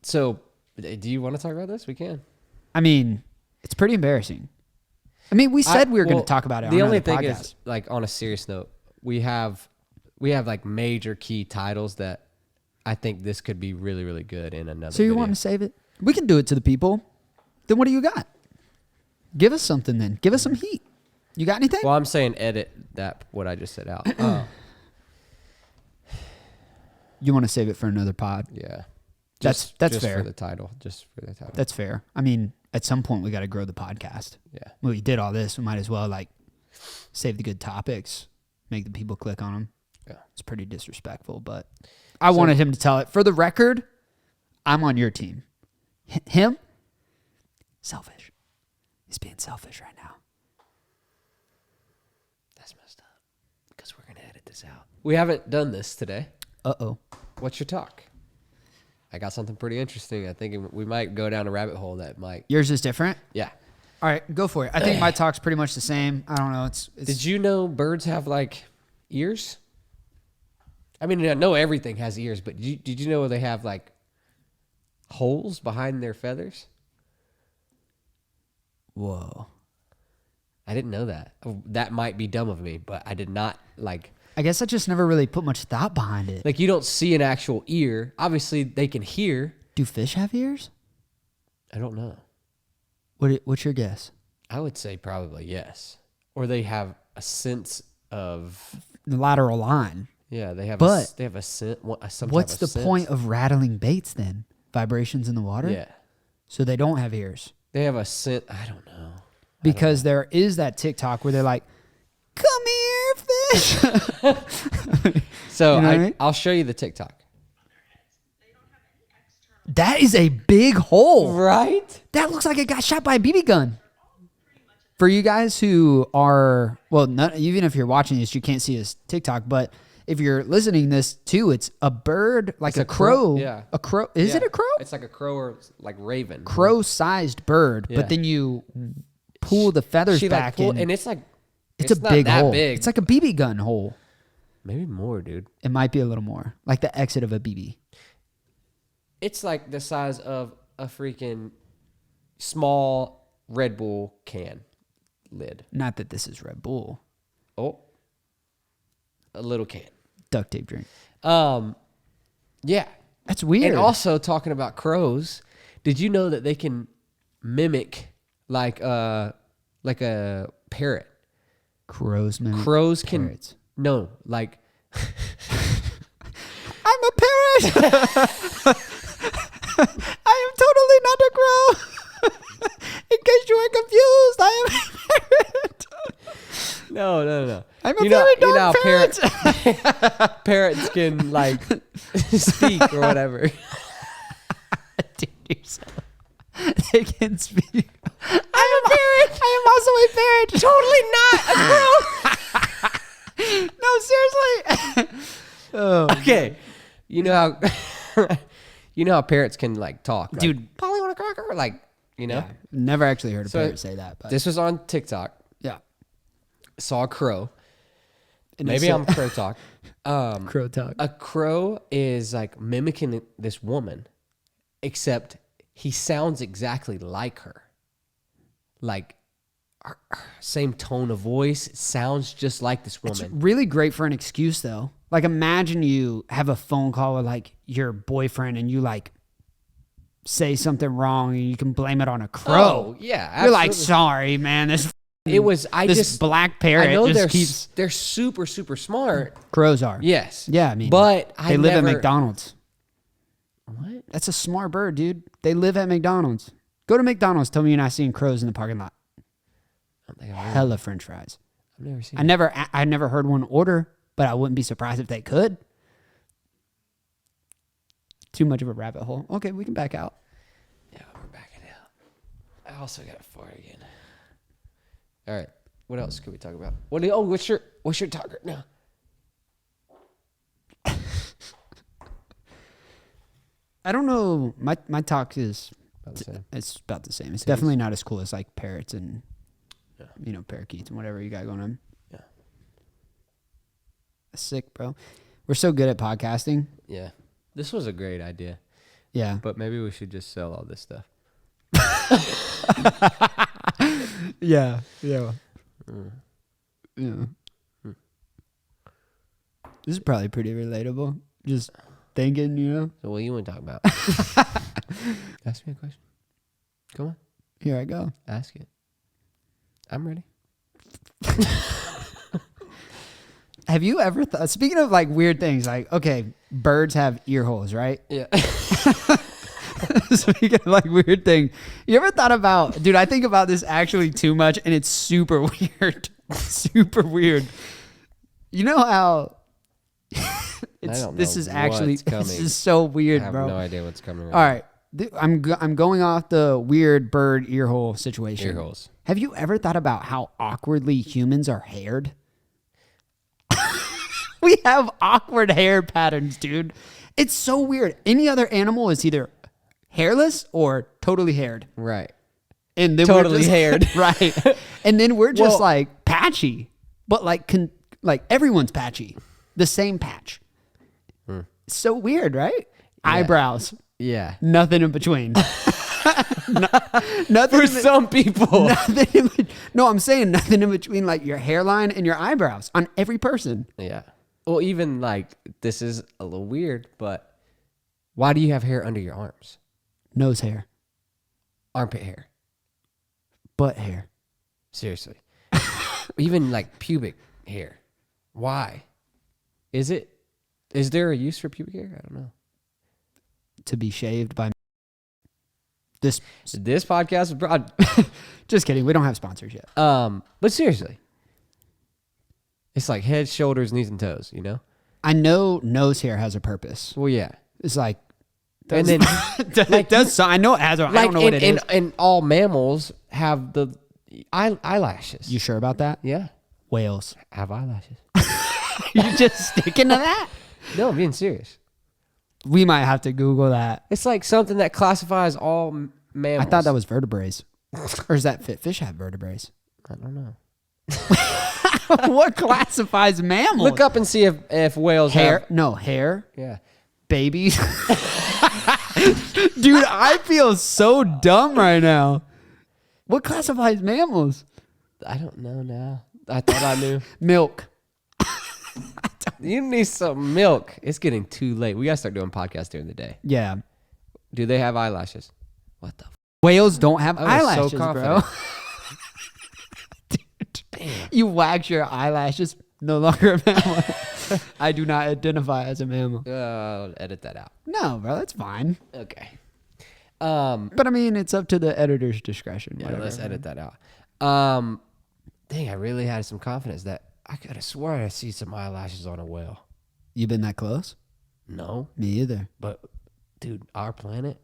So, do you want to talk about this? We can. I mean, it's pretty embarrassing. I mean, we said we were going to talk about it. The on only the thing podcast. is, like, on a serious note, we have like major key titles that I think this could be really, really good in another. So you video. want to save it? We can do it to the people. Then what do you got? Give us something then. Give us some heat. You got anything? Well, I'm saying edit what I just said out. You want to save it for another pod? Yeah. That's just fair. For the title. Just for the title. That's fair. I mean, at some point we got to grow the podcast. Yeah. Well, we did all this. We might as well save the good topics, make the people click on them. Yeah. It's pretty disrespectful, but I wanted him to tell it. For the record, I'm on your team. Him, selfish. He's being selfish right now. That's messed up. Because we're going to edit this out. We haven't done this today. Uh-oh. What's your talk? I got something pretty interesting. I think we might go down a rabbit hole that might. Yours is different? Yeah. All right, go for it. I think my talk's pretty much the same. I don't know. It's Did you know birds have ears? I mean, I know everything has ears, but did you know they have holes behind their feathers? Whoa. I didn't know that. That might be dumb of me, but I did not I guess I just never really put much thought behind it. you don't see an actual ear. Obviously, they can hear. Do fish have ears? I don't know. What's your guess? I would say probably yes. Or they have a sense of The lateral line. yeah. They have But they have a scent. What's the point of rattling baits then? Vibrations in the water? Yeah, So they don't have ears. they have a scent. I don't know. Because there is that TikTok where they're like, come here, fish. So You know what I mean? I'll show you the TikTok. That is a big hole. Right? That looks like it got shot by a BB gun. For you guys who are, well, even if you're watching this, you can't see his TikTok, but if you're listening this too, it's a bird, like a crow. Yeah. A crow. Is it a crow? It's like a crow or raven. Crow-sized bird, Yeah. but then you pull the feathers back in. and it's It's a not big that hole. big. It's like a BB gun hole. Maybe more, dude. It might be a little more, like the exit of a BB. It's like the size of a freaking small Red Bull can lid. Not that this is Red Bull. Oh, a little can. Duct tape drink. Yeah. That's weird. And also talking about crows, did you know that they can mimic like a parrot? Crows, man. Crows can Parrots. no, I'm a parrot. I am totally not a crow. In case you were confused, I am a parrot. No. I'm a very dumb parrot. Parrots can speak or whatever. Dude, you're so... They can speak. I'm a parrot. I am also a parrot. Totally not a crow. No, seriously. Oh, Okay, you know how parrots can talk, Dude. Polly want a cracker, Yeah. Never actually heard a So, parrot say that. But This was on TikTok. yeah. saw a crow. And Maybe I'm crow talk. Crow talk. A crow is like mimicking this woman, except he sounds exactly like her. Like, same tone of voice, sounds just like this woman. It's really great for an excuse, though. Like, imagine you have a phone call with, like, your boyfriend and you, like, say something wrong and you can blame it on a crow. Oh, yeah, absolutely. You're like, sorry, man. This black parrot I know just they're super, super smart. Crows are. Yes. Yeah, I mean. But they live at McDonald's. What? That's a smart bird, dude. They live at McDonald's. Go to McDonald's. Tell me you're not seeing crows in the parking lot. I don't think I've Hella French fries. never seen I never heard one order, but I wouldn't be surprised if they could. Too much of a rabbit hole. Okay, we can back out. Yeah, we're backing out. I also got a fart again. All right. What else could we talk about? What's your talk right now? I don't know. My talk is About the same. it's about the same. It's definitely not as cool as like parrots and parakeets and whatever you got going on. Yeah. That's sick, bro. We're so good at podcasting. Yeah. This was a great idea. Yeah. But maybe we should just sell all this stuff. Yeah. Yeah. Yeah. This is probably pretty relatable. Just thinking, you know. So what do you want to talk about? Ask me a question. Come on. Here I go. Ask it. I'm ready. Have you ever thought, speaking of like weird things, like, okay, birds have ear holes, right? Yeah. Speaking of like weird thing, you ever thought about, dude, I think about this actually too much and it's super weird. Super weird. You know how this is so weird, I have bro. no idea what's coming. All right. I'm going off the weird bird ear hole situation. Ear holes. Have you ever thought about how awkwardly humans are haired? We have awkward hair patterns, dude. It's so weird. Any other animal is either hairless or totally haired. Right. And then Totally haired. Right. And then we're just like patchy. But like everyone's patchy. The same patch. So weird, right? Yeah. Eyebrows. Yeah. Nothing in between. Nothing For some people. No, I'm saying nothing in between like your hairline and your eyebrows on every person. Yeah. Well, even like, this is a little weird, but why do you have hair under your arms? Nose hair. Armpit hair. Butt hair. Seriously. Even like pubic hair. Why? Is there a use for pubic hair? I don't know. To be shaved by this podcast is broad. Just kidding. We don't have sponsors yet. But seriously. It's like head, shoulders, knees, and toes, you know? I know nose hair has a purpose. Well, yeah. It's like, And then it does. So I know it has. I don't know what it is. And all mammals have the eyelashes. You sure about that? Yeah. Whales have eyelashes. You just sticking to that? No, I'm being serious. We might have to Google that. It's like something that classifies all mammals. I thought that was vertebrates. Or is that fish have vertebrates? I don't know. What classifies mammals? Look up and see if whales hair. have... No, hair. Yeah. Babies. Dude, I feel so dumb right now. What classifies mammals? I don't know now. I thought I knew. Milk. You need some milk. It's getting too late. We got to start doing podcasts during the day. Yeah. Do they have eyelashes? What the? Whales don't have eyelashes, so bro. Dude, you wax your eyelashes. No longer a mammal. I do not identify as a mammal. I'll edit that out. No, bro, that's fine. Okay. But I mean, it's up to the editor's discretion. Yeah, let's edit that out. Dang, I really had some confidence that I could have sworn I see some eyelashes on a whale. You been that close? No. Me either. But, dude, Our Planet.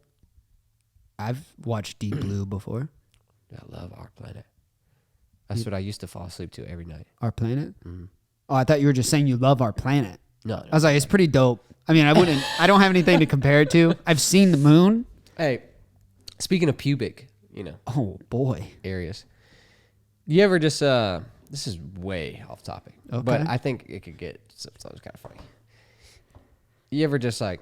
I've watched Deep Blue before. I love Our Planet. That's what I used to fall asleep to every night. Our Planet? Mm-hmm. Oh, I thought you were just saying you love Our Planet. No. I was like, it's pretty dope. I mean, I don't have anything to compare it to. I've seen the moon. Hey, speaking of pubic, Oh, boy. areas. You ever just, This is way off topic, Okay. but I think it could get sometimes kind of funny. You ever just like,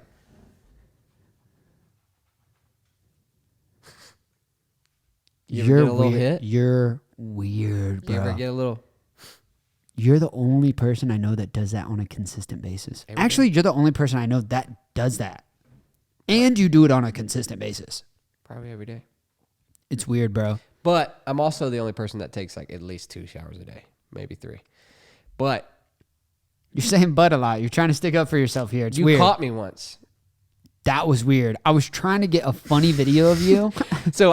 you ever get a little hit? You're weird, bro. You ever get a little? You're the only person I know that does that on a consistent basis. Every Actually, you're the only person I know that does that. And you do it on a consistent basis. Probably every day. It's weird, bro. But I'm also the only person that takes like at least 2 showers a day, maybe 3. But You're saying but a lot. You're trying to stick up for yourself here. It's you weird. caught me once. That was weird. I was trying to get a funny video of you. So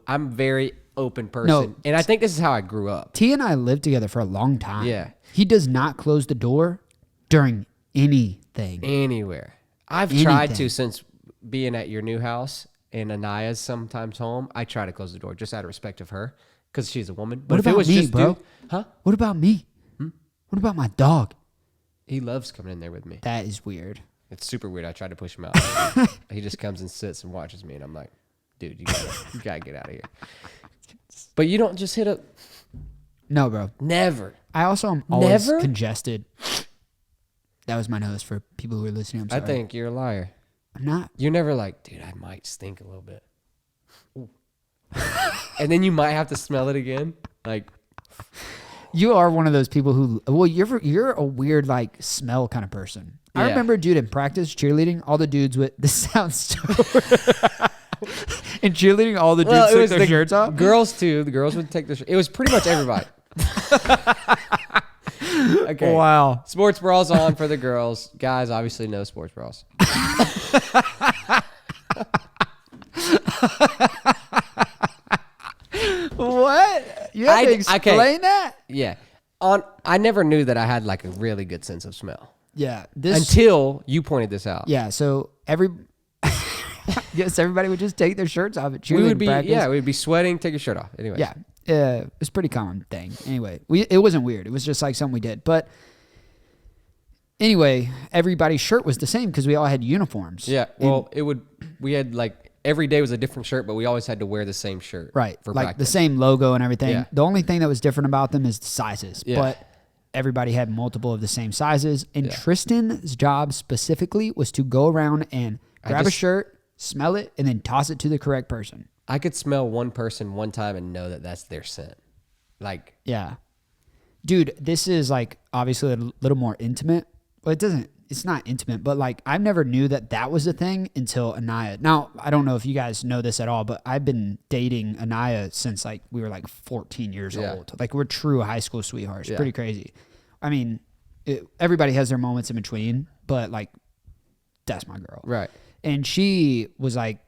I'm very open person. No. And I think this is how I grew up. T and I lived together for a long time. Yeah. He does not close the door during anything. Anywhere. I've tried to since being at your new house and Anaya's sometimes home. I try to close the door just out of respect of her because she's a woman. But What if it about was me, just bro? Huh? What about me? What about my dog? He loves coming in there with me. That is weird. It's super weird. I tried to push him out. He just comes and sits and watches me, and I'm like, dude, you gotta get out of here. But you don't just hit up. No, bro. Never. I also am always Never? congested. That was my nose for people who are listening. I'm I sorry. think you're a liar. I'm not. You're never like, dude, I might stink a little bit. Ooh. And then you might have to smell it again. Like, You are one of those people who, well, you're a weird like smell kind of person. I Yeah. remember, dude, in practice cheerleading, all the dudes with this sounds so. In cheerleading, all the dudes took their shirts off. Girls too. The girls would take their shirts. It was pretty much everybody. Okay. Wow. Sports bras on for the girls. Guys, obviously no sports bras. What? You have to explain that? Yeah. I never knew that I had like a really good sense of smell Yeah. This. until you pointed this out. Yeah. So yes, everybody would just take their shirts off at cheerleading We would be practice. we'd be sweating, take your shirt off. Anyway. Yeah. It's a pretty common thing. Anyway, it wasn't weird. It was just like something we did. But anyway, everybody's shirt was the same because we all had uniforms. Yeah. Well, we had like every day was a different shirt, but we always had to wear the same shirt. Right. For Like practice. the same logo and everything. Yeah. The only thing that was different about them is the sizes. Yeah. But everybody had multiple of the same sizes. And Tristan's job specifically was to go around and grab a shirt, smell it, and then toss it to the correct person. I could smell one person one time and know that that's their scent. Like, Yeah. Dude, this is like obviously a little more intimate. Well, it's not intimate, but like I never knew that was a thing until Anaya. Now, I don't know if you guys know this at all, but I've been dating Anaya since like we were like 14 years old. Like we're true high school sweethearts. Yeah. Pretty crazy. I mean, everybody has their moments in between, but like that's my girl. right. And she was like,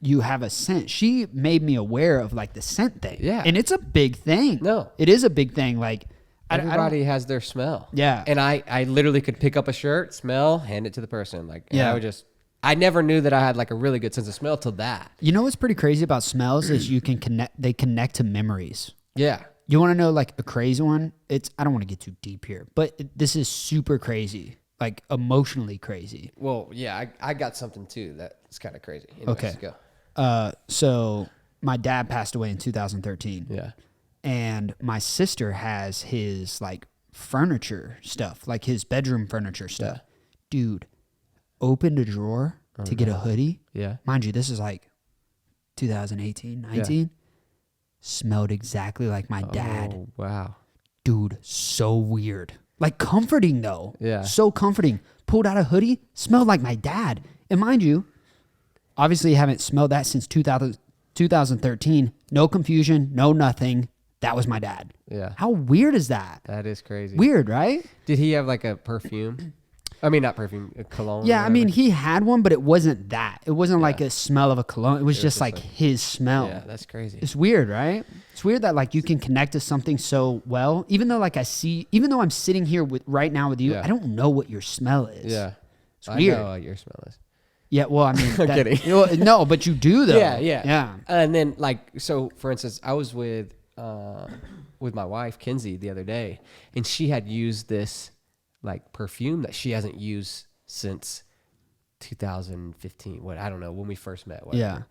you have a scent. She made me aware of like the scent thing. Yeah. And it's a big thing. No. It is a big thing. Like, Everybody has their smell. Yeah. And I literally could pick up a shirt, smell, hand it to the person. Like, and Yeah. I never knew that I had like a really good sense of smell till that. You know what's pretty crazy about smells is you can they connect to memories. Yeah. You want to know like a crazy one? I don't want to get too deep here, but this is super crazy, like emotionally crazy. Well, yeah, I got something too that's kind of crazy. Anyways, Okay. Go. So my dad passed away in 2013. Yeah. And my sister has his like furniture stuff, like his bedroom furniture stuff. Yeah. Dude, opened a drawer to get a hoodie. Yeah. Mind you, this is like 2018, 19. Smelled exactly like my dad. Oh, wow. Dude, so weird. Like comforting though. Yeah. So comforting. Pulled out a hoodie, smelled like my dad. And mind you, obviously haven't smelled that since 2013. No confusion, no nothing. That was my dad. Yeah. How weird is that? That is crazy. Weird, right? Did he have like a perfume? I mean, not perfume, a cologne. Yeah, or I mean, whatever? he had one, but it wasn't that. It wasn't like a smell of a cologne. It was just like his smell. Yeah, that's crazy. It's weird, right? It's weird that like you can connect to something so well, even though like even though I'm sitting here right now with you, Yeah. I don't know what your smell is. Yeah. It's weird. I know what your smell is. Yeah, well, I mean, I'm kidding. No, but you do though. Yeah. Yeah. And then like, so for instance, I was with my wife, Kinsey, the other day, and she had used this like perfume that she hasn't used since 2015. I don't know, when we first met. Whatever.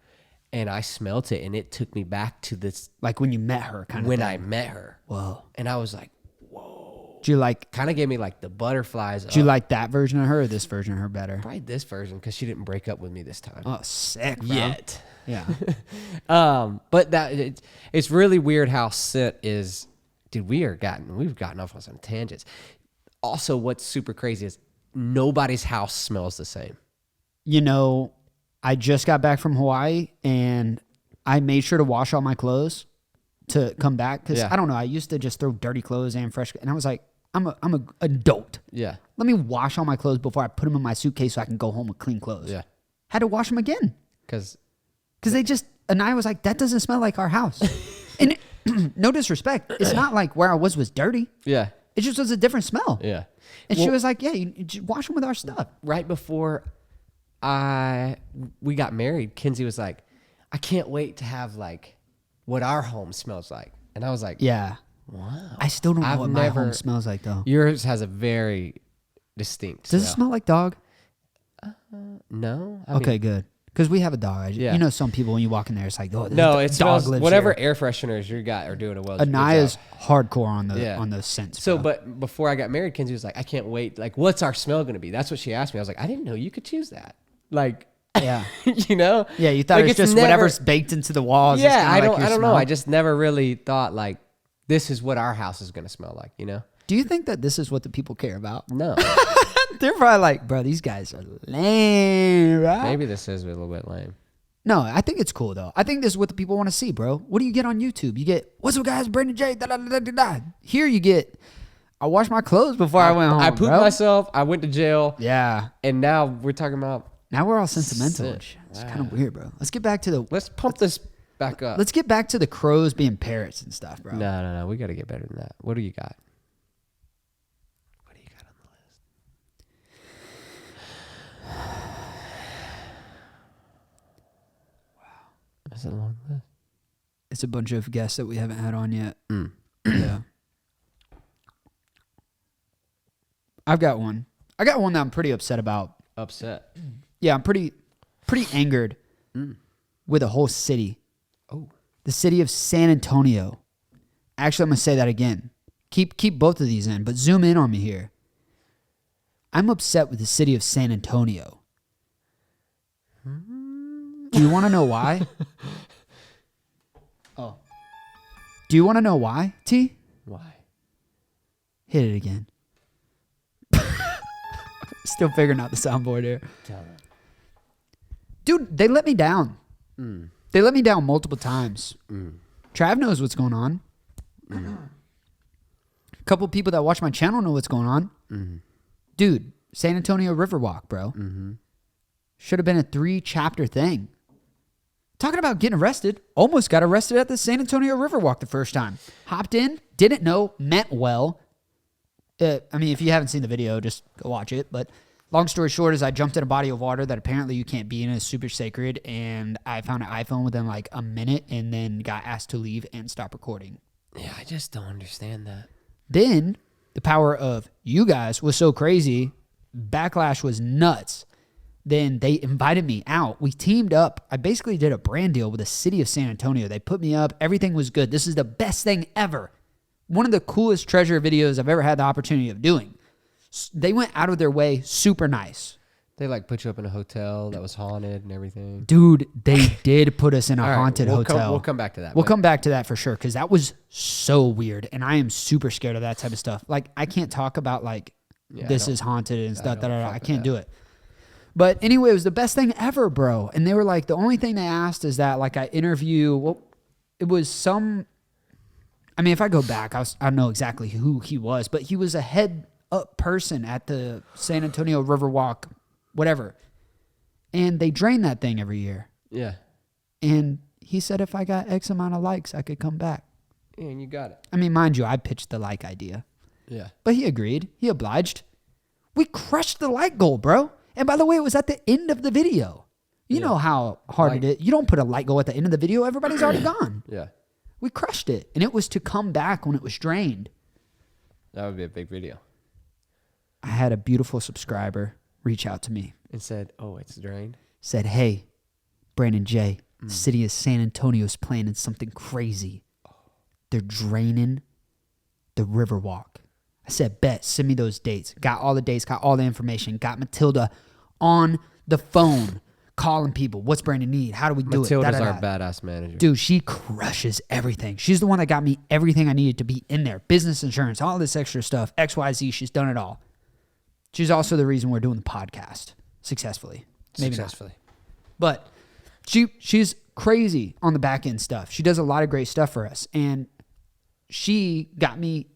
Yeah. and I smelt it, and it took me back to this Like when you met her, kind of when thing. I met her. Whoa. And I was like, Do you like? kind of gave me like the butterflies. Do you like that version of her or this version of her better? Probably this version because she didn't break up with me this time. Oh, sick, bro. Yet. Yeah. But it's really weird how scent is, dude. We've gotten off on some tangents. Also, what's super crazy is nobody's house smells the same. You know, I just got back from Hawaii and I made sure to wash all my clothes to come back because I don't know. I used to just throw dirty clothes and fresh, and I was like, I'm a adult. Yeah. Let me wash all my clothes before I put them in my suitcase so I can go home with clean clothes. Yeah. Had to wash them again Because they just. And I was like, that doesn't smell like our house. And no disrespect, it's not like where I was dirty. yeah. It just was a different smell. Yeah. And she was like, yeah, you just wash them with our stuff. Right before we got married, Kinsey was like, I can't wait to have like what our home smells like. And I was like, Yeah. wow. I still don't know what my home smells like though. Yours has a very distinct Does it smell. smell like dog? No. Okay, good. Because we have a dog. Yeah. You know, some people when you walk in there, it's like, oh, No, the it dog smells lives whatever here. air fresheners you got are doing a well. Anaya's good job. hardcore on the scents. So, bro. but before I got married, Kinsey was like, I can't wait. Like, what's our smell going to be? That's what she asked me. I was like, I didn't know you could choose that. Like, yeah, you know? yeah, you thought Like, it was it's just never- whatever's baked into the walls. Yeah, I don't know. Smell. I just never really thought like this is what our house is going to smell like, you know? Do you think that this is what the people care about? No. They're probably like, bro, these guys are lame, right? Maybe this is a little bit lame. No, I think it's cool though. I think this is what the people want to see, bro. What do you get on YouTube? You get, what's up, guys? Brandon J. Da, da, da, da, da. Here you get, I washed my clothes before I went home. I pooped bro. myself. I went to jail. Yeah. And now we're talking about. Now we're all sentimental. Sick. and shit. It's kind of weird, bro. Let's get back to the. Let's pump this back up. Let's get back to the crows being parrots and stuff, bro. No. We got to get better than that. What do you got? What do you got on the list? That's a long list. It's a bunch of guests that we haven't had on yet. Yeah. I've got one. I got one that I'm pretty upset about. Upset. Yeah, I'm pretty angered with a whole city. Oh. The city of San Antonio. Actually, I'm going to say that again. Keep both of these in, but zoom in on me here. I'm upset with the city of San Antonio. Do you want to know why? Oh. Do you want to know why, T? Why? Hit it again. Still figuring out the soundboard here. Tell me. Dude, they let me down. They let me down multiple times. Trav knows what's going on. A couple people that watch my channel know what's going on. Dude, San Antonio Riverwalk, bro. Should have been a 3-chapter thing. Talking about getting arrested. Almost got arrested at the San Antonio Riverwalk the first time. Hopped in, didn't know, meant well. I mean, if you haven't seen the video, just go watch it. But long story short is I jumped in a body of water that apparently you can't be in. It's super sacred. And I found an iPhone within like a minute and then got asked to leave and stop recording. Yeah, I just don't understand that. Then the power of you guys was so crazy. Backlash was nuts. Then they invited me out. We teamed up. I basically did a brand deal with the city of San Antonio. They put me up. Everything was good. This is the best thing ever. One of the coolest treasure videos I've ever had the opportunity of doing. They went out of their way. Super nice. They like put you up in a hotel that was haunted and everything. Dude, they did put us in a All right, haunted hotel. We'll come back to that. We'll but- come back to that for sure because that was so weird. And I am super scared of that type of stuff. Like, I can't talk about like Yeah, this I is haunted and stuff. I with can't that. do it. But anyway, it was the best thing ever, bro. And they were like, the only thing they asked is that like I interview, well, it was some, I mean, if I go back, I don't know exactly who he was, but he was a head up person at the San Antonio Riverwalk, whatever. And they drain that thing every year. Yeah. And he said if I got X amount of likes, I could come back. Yeah, and you got it. I mean, mind you, I pitched the like idea. Yeah. But he agreed. He obliged. We crushed the like goal, bro. And by the way, it was at the end of the video. You know how hard it is. You don't put a like goal at the end of the video. Everybody's already gone. Yeah. We crushed it. And it was to come back when it was drained. That would be a big video. I had a beautiful subscriber reach out to me. And said, oh, it's drained. Said, hey, Brandon J., The city of San Antonio's planning something crazy. They're draining the Riverwalk. I said, bet, send me those dates. Got all the dates, got all the information. Got Matilda on the phone, calling people. What's Brandon need? How do we do Matilda's it? our badass manager. Dude, she crushes everything. She's the one that got me everything I needed to be in there. Business insurance, all this extra stuff, XYZ. She's done it all. She's also the reason we're doing the podcast successfully. Maybe Successfully. not. But she's crazy on the back end stuff. She does a lot of great stuff for us. And she got me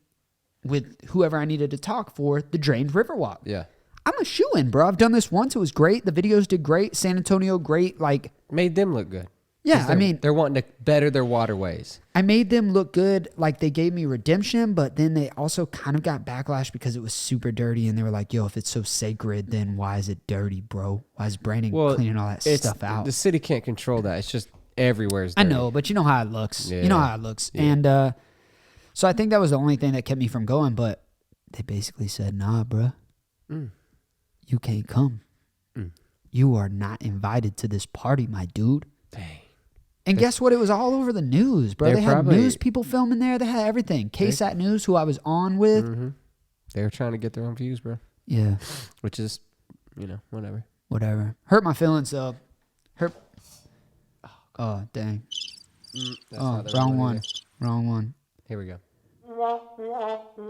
with whoever I needed to talk for the drained Riverwalk. Yeah. I'm a shoo-in, bro. I've done this once. It was great. The videos did great. San Antonio, great. Like, Made them look good. yeah, I mean, they're wanting to better their waterways. I made them look good. Like, they gave me redemption, but then they also kind of got backlash because it was super dirty. And they were like, yo, if it's so sacred, then why is it dirty, bro? Why is Brandon cleaning all that stuff out? The city can't control that. It's just everywhere. I know, but you know how it looks. Yeah. You know how it looks. Yeah. And so I think that was the only thing that kept me from going. But they basically said, nah, bro, you can't come. You are not invited to this party, my dude. Dang. And guess what? It was all over the news, bro. They're They had probably- news people filming there. They had everything. KSAT News, who I was on with. They were trying to get their own views, bro. Yeah, Which is, whatever. whatever. Hurt my feelings, though. Hurt. Oh, dang. That's Oh, not the wrong right one. either. Wrong one. Here we go.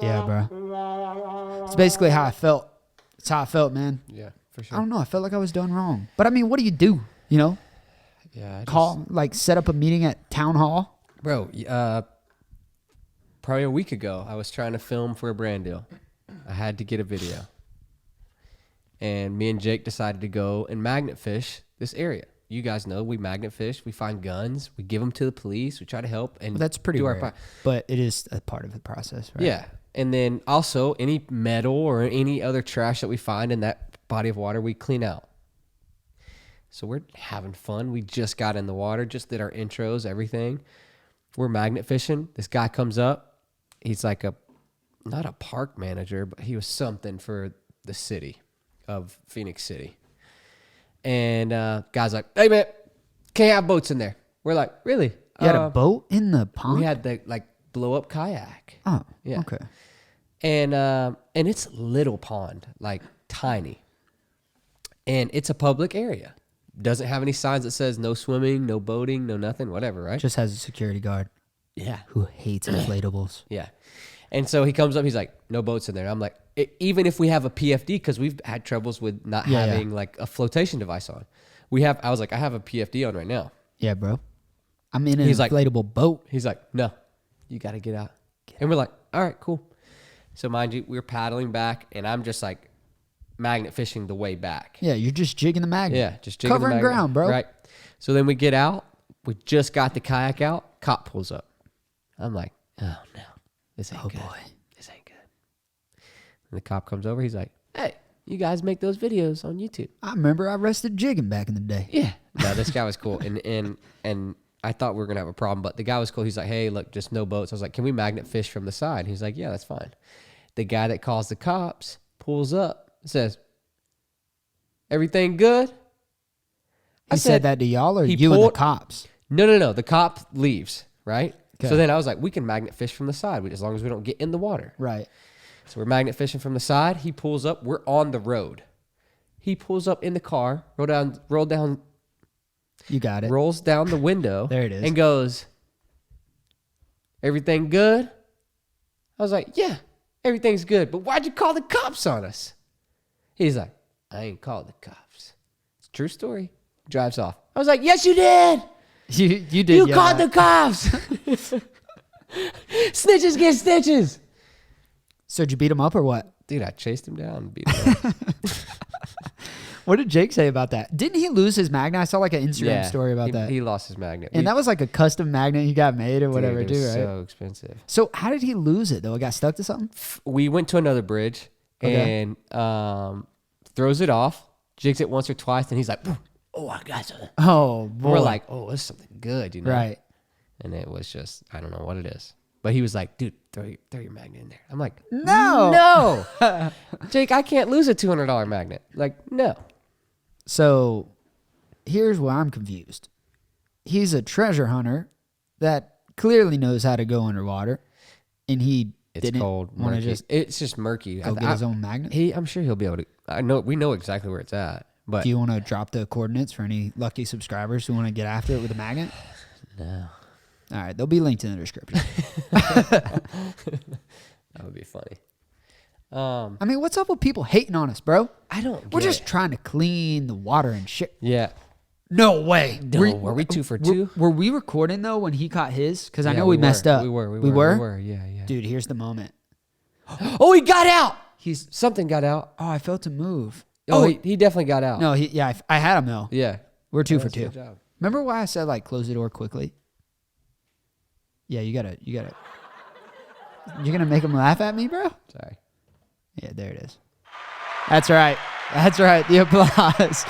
Yeah, bro. It's basically how I felt. It's how I felt, man. Yeah, for I sure. don't know. I felt like I was done wrong. But I mean, what do you do? You know, Yeah. set up a meeting at town hall. Bro, probably a week ago, I was trying to film for a brand deal. I had to get a video. And me and Jake decided to go and magnet fish this area. You guys know we magnet fish. We find guns. We give them to the police. We try to help. And Well, that's pretty do rare, our part. but it is a part of the process, right? Yeah. And then also any metal or any other trash that we find in that body of water, we clean out. So we're having fun. We just got in the water, just did our intros, everything. We're magnet fishing. This guy comes up. He's like not a park manager, but he was something for the city of Phoenix City. And guy's like, hey, man, can't have boats in there. We're like, really? You had a boat in the pond? We had the blow up kayak. Oh, Yeah. okay. And it's little pond, like tiny. And it's a public area. Doesn't have any signs that says no swimming, no boating, no nothing, whatever, right? Just has a security guard Yeah. who hates inflatables. Yeah. And so he comes up, he's like, no boats in there. I'm like, even if we have a PFD, because we've had troubles with not Yeah, having like a flotation device on. I was like, I have a PFD on right now. Yeah, bro. I'm in an He's like- inflatable boat. He's like, no, you got to get out. And we're like, all right, cool. So mind you, we're paddling back and I'm just like magnet fishing the way back. Yeah, you're just jigging the magnet. Yeah, just jigging the covering magnet. ground, bro. Right. So then we get out. We just got the kayak out. Cop pulls up. I'm like, oh no, this ain't good. Boy. This ain't good. And the cop comes over. He's like, hey, you guys make those videos on YouTube. I remember I arrested Jigging back in the day. Yeah. No, this guy was cool. And I thought we were gonna have a problem, but the guy was cool. He's like, hey, look, just no boats. I was like, can we magnet fish from the side? He's like, yeah, that's fine. The guy that calls the cops pulls up, says, everything good? He said that to y'all or he you and the pulled- cops? No. The cop leaves, right? Okay. So then I was like, we can magnet fish from the side as long as we don't get in the water. Right. So we're magnet fishing from the side. He pulls up. We're on the road. He pulls up in the car, You got it. rolls down the window. There it is. And goes, everything good? I was like, yeah, everything's good. But why'd you call the cops on us? He's like, I ain't called the cops. It's a true story. Drives off. I was like, yes, you did. You did. You yell called the that. cops. Snitches get stitches. So did you beat him up or what? Dude, I chased him down and beat him up. What did Jake say about that? Didn't he lose his magnet? I saw like an Instagram story about that. He lost his magnet. And that was like a custom magnet he got made or whatever it too, was right? so expensive. So how did he lose it though? It got stuck to something? We went to another bridge Okay. and throws it off, jigs it once or twice, and he's like, oh, I got something. Oh boy. We're like, oh, this is something good, you know? right. And it was just, I don't know what it is. But he was like, dude, throw your magnet in there. I'm like, No. no. Jake, I can't lose a $200 magnet. Like, no. So here's where I'm confused. he's a treasure hunter that clearly knows how to go underwater, and It's didn't cold, want to murky. just It's just murky. go get his own magnet. I'm sure he'll be able to. We know exactly where it's at. But Do you want to drop the coordinates for any lucky subscribers who want to get after it with a magnet? no, All right, they'll be linked in the description. that would be funny. I mean, what's up with people hating on us, bro? I don't. We're get just it. trying to clean the water and shit. Yeah. No way. No, were we 2 for 2? Were we recording though when he caught his? Because I know we we messed up. We were. We were? Yeah. Dude, here's the moment. Oh, he got out. He's. Something got out. Oh, I felt him move. Oh, he definitely got out. No, I had him though. Yeah. We're 2 for That's a 2. good job. Remember why I said like close the door quickly? Yeah, you gotta. You're gonna make him laugh at me, bro? Sorry. Yeah, there it is. That's right. That's right. The applause.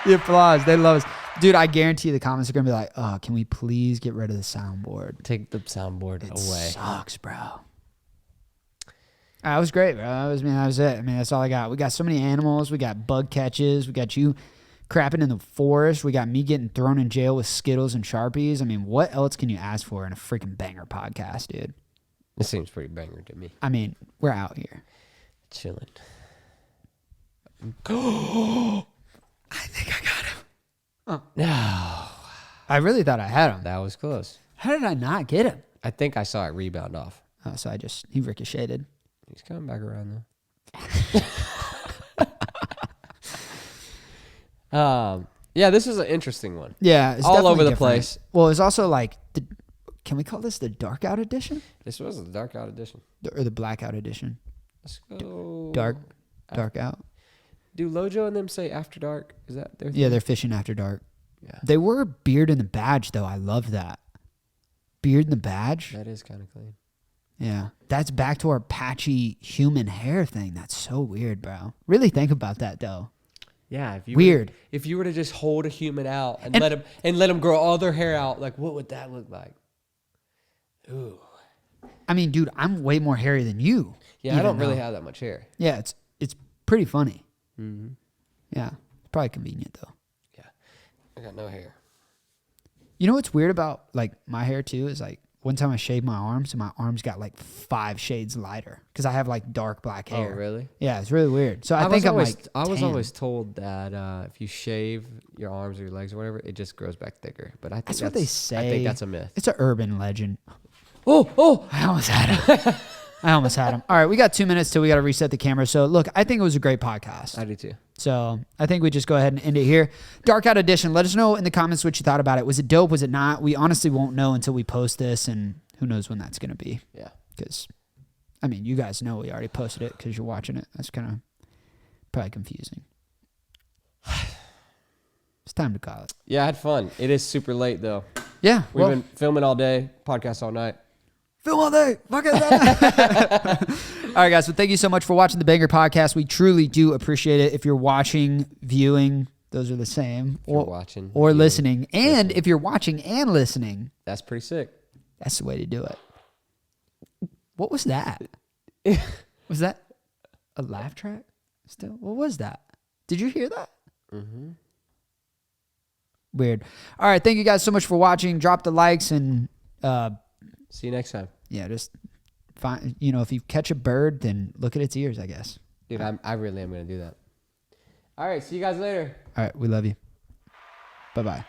The applause. They love us. Dude, I guarantee the comments are going to be like, oh, can we please get rid of the soundboard? Take the soundboard It away. sucks, bro. That was great, bro. That was it. I mean, that's all I got. We got so many animals. We got bug catches. We got you crapping in the forest. We got me getting thrown in jail with Skittles and Sharpies. I mean, what else can you ask for in a freaking banger podcast, dude? It seems pretty banger to me. I mean, we're out here. Chilling. I think I got him. No. I really thought I had him. That was close. How did I not get him? I think I saw it rebound off. Oh, so he ricocheted. He's coming back around though. Yeah, this is an interesting one. Yeah, it's All definitely over the different. place. Well, it's also like, can we call this the dark out edition This was the dark out edition. or the blackout edition? Let's go. Dark out. Do Lojo and them say after dark? Is that their thing? Yeah, they're fishing after dark. Yeah. They were beard in the badge though. I love that. Beard in the badge. That is kind of clean. Yeah, that's back to our patchy human hair thing. That's so weird, bro. Really think about that though. Yeah, Weird. If you were to just hold a human out and let them grow all their hair out, like what would that look like? Ooh. I mean, dude, I'm way more hairy than you. Yeah, I don't really though. have that much hair. Yeah, it's pretty funny. Mm-hmm. Yeah, it's probably convenient though. Yeah, I got no hair. You know what's weird about like my hair too is like one time I shaved my arms and my arms got like 5 shades lighter because I have like dark black hair. Oh, really? Yeah, it's really weird. So I was think always, I'm like I was tan. always told that if you shave your arms or your legs or whatever, it just grows back thicker. But I think That's what they say. I think that's a myth. It's an urban legend. Oh! I almost had him. All right, we got 2 minutes till we got to reset the camera. So look, I think it was a great podcast. I do too. So I think we just go ahead and end it here. Dark Out Edition. Let us know in the comments what you thought about it. Was it dope? Was it not? We honestly won't know until we post this, and who knows when that's going to be. Yeah. Because, I mean, you guys know we already posted it because you're watching it. That's kind of probably confusing. It's time to call it. Yeah, I had fun. It is super late though. Yeah. We've been filming all day, podcast all night. film all day. Fuck it. All right, guys. So thank you so much for watching the Banger Podcast. We truly do appreciate it. If you're watching, viewing, those are the same. You're watching or viewing, listening. And if you're watching and listening, that's pretty sick. that's the way to do it. What was that? Was that a laugh track still? What was that? Did you hear that? Mm-hmm. Weird. All right. Thank you guys so much for watching. Drop the likes and See you next time. yeah, just find, if you catch a bird, then look at its ears, I guess. Dude, I really am going to do that. All right. See you guys later. All right. We love you. Bye-bye.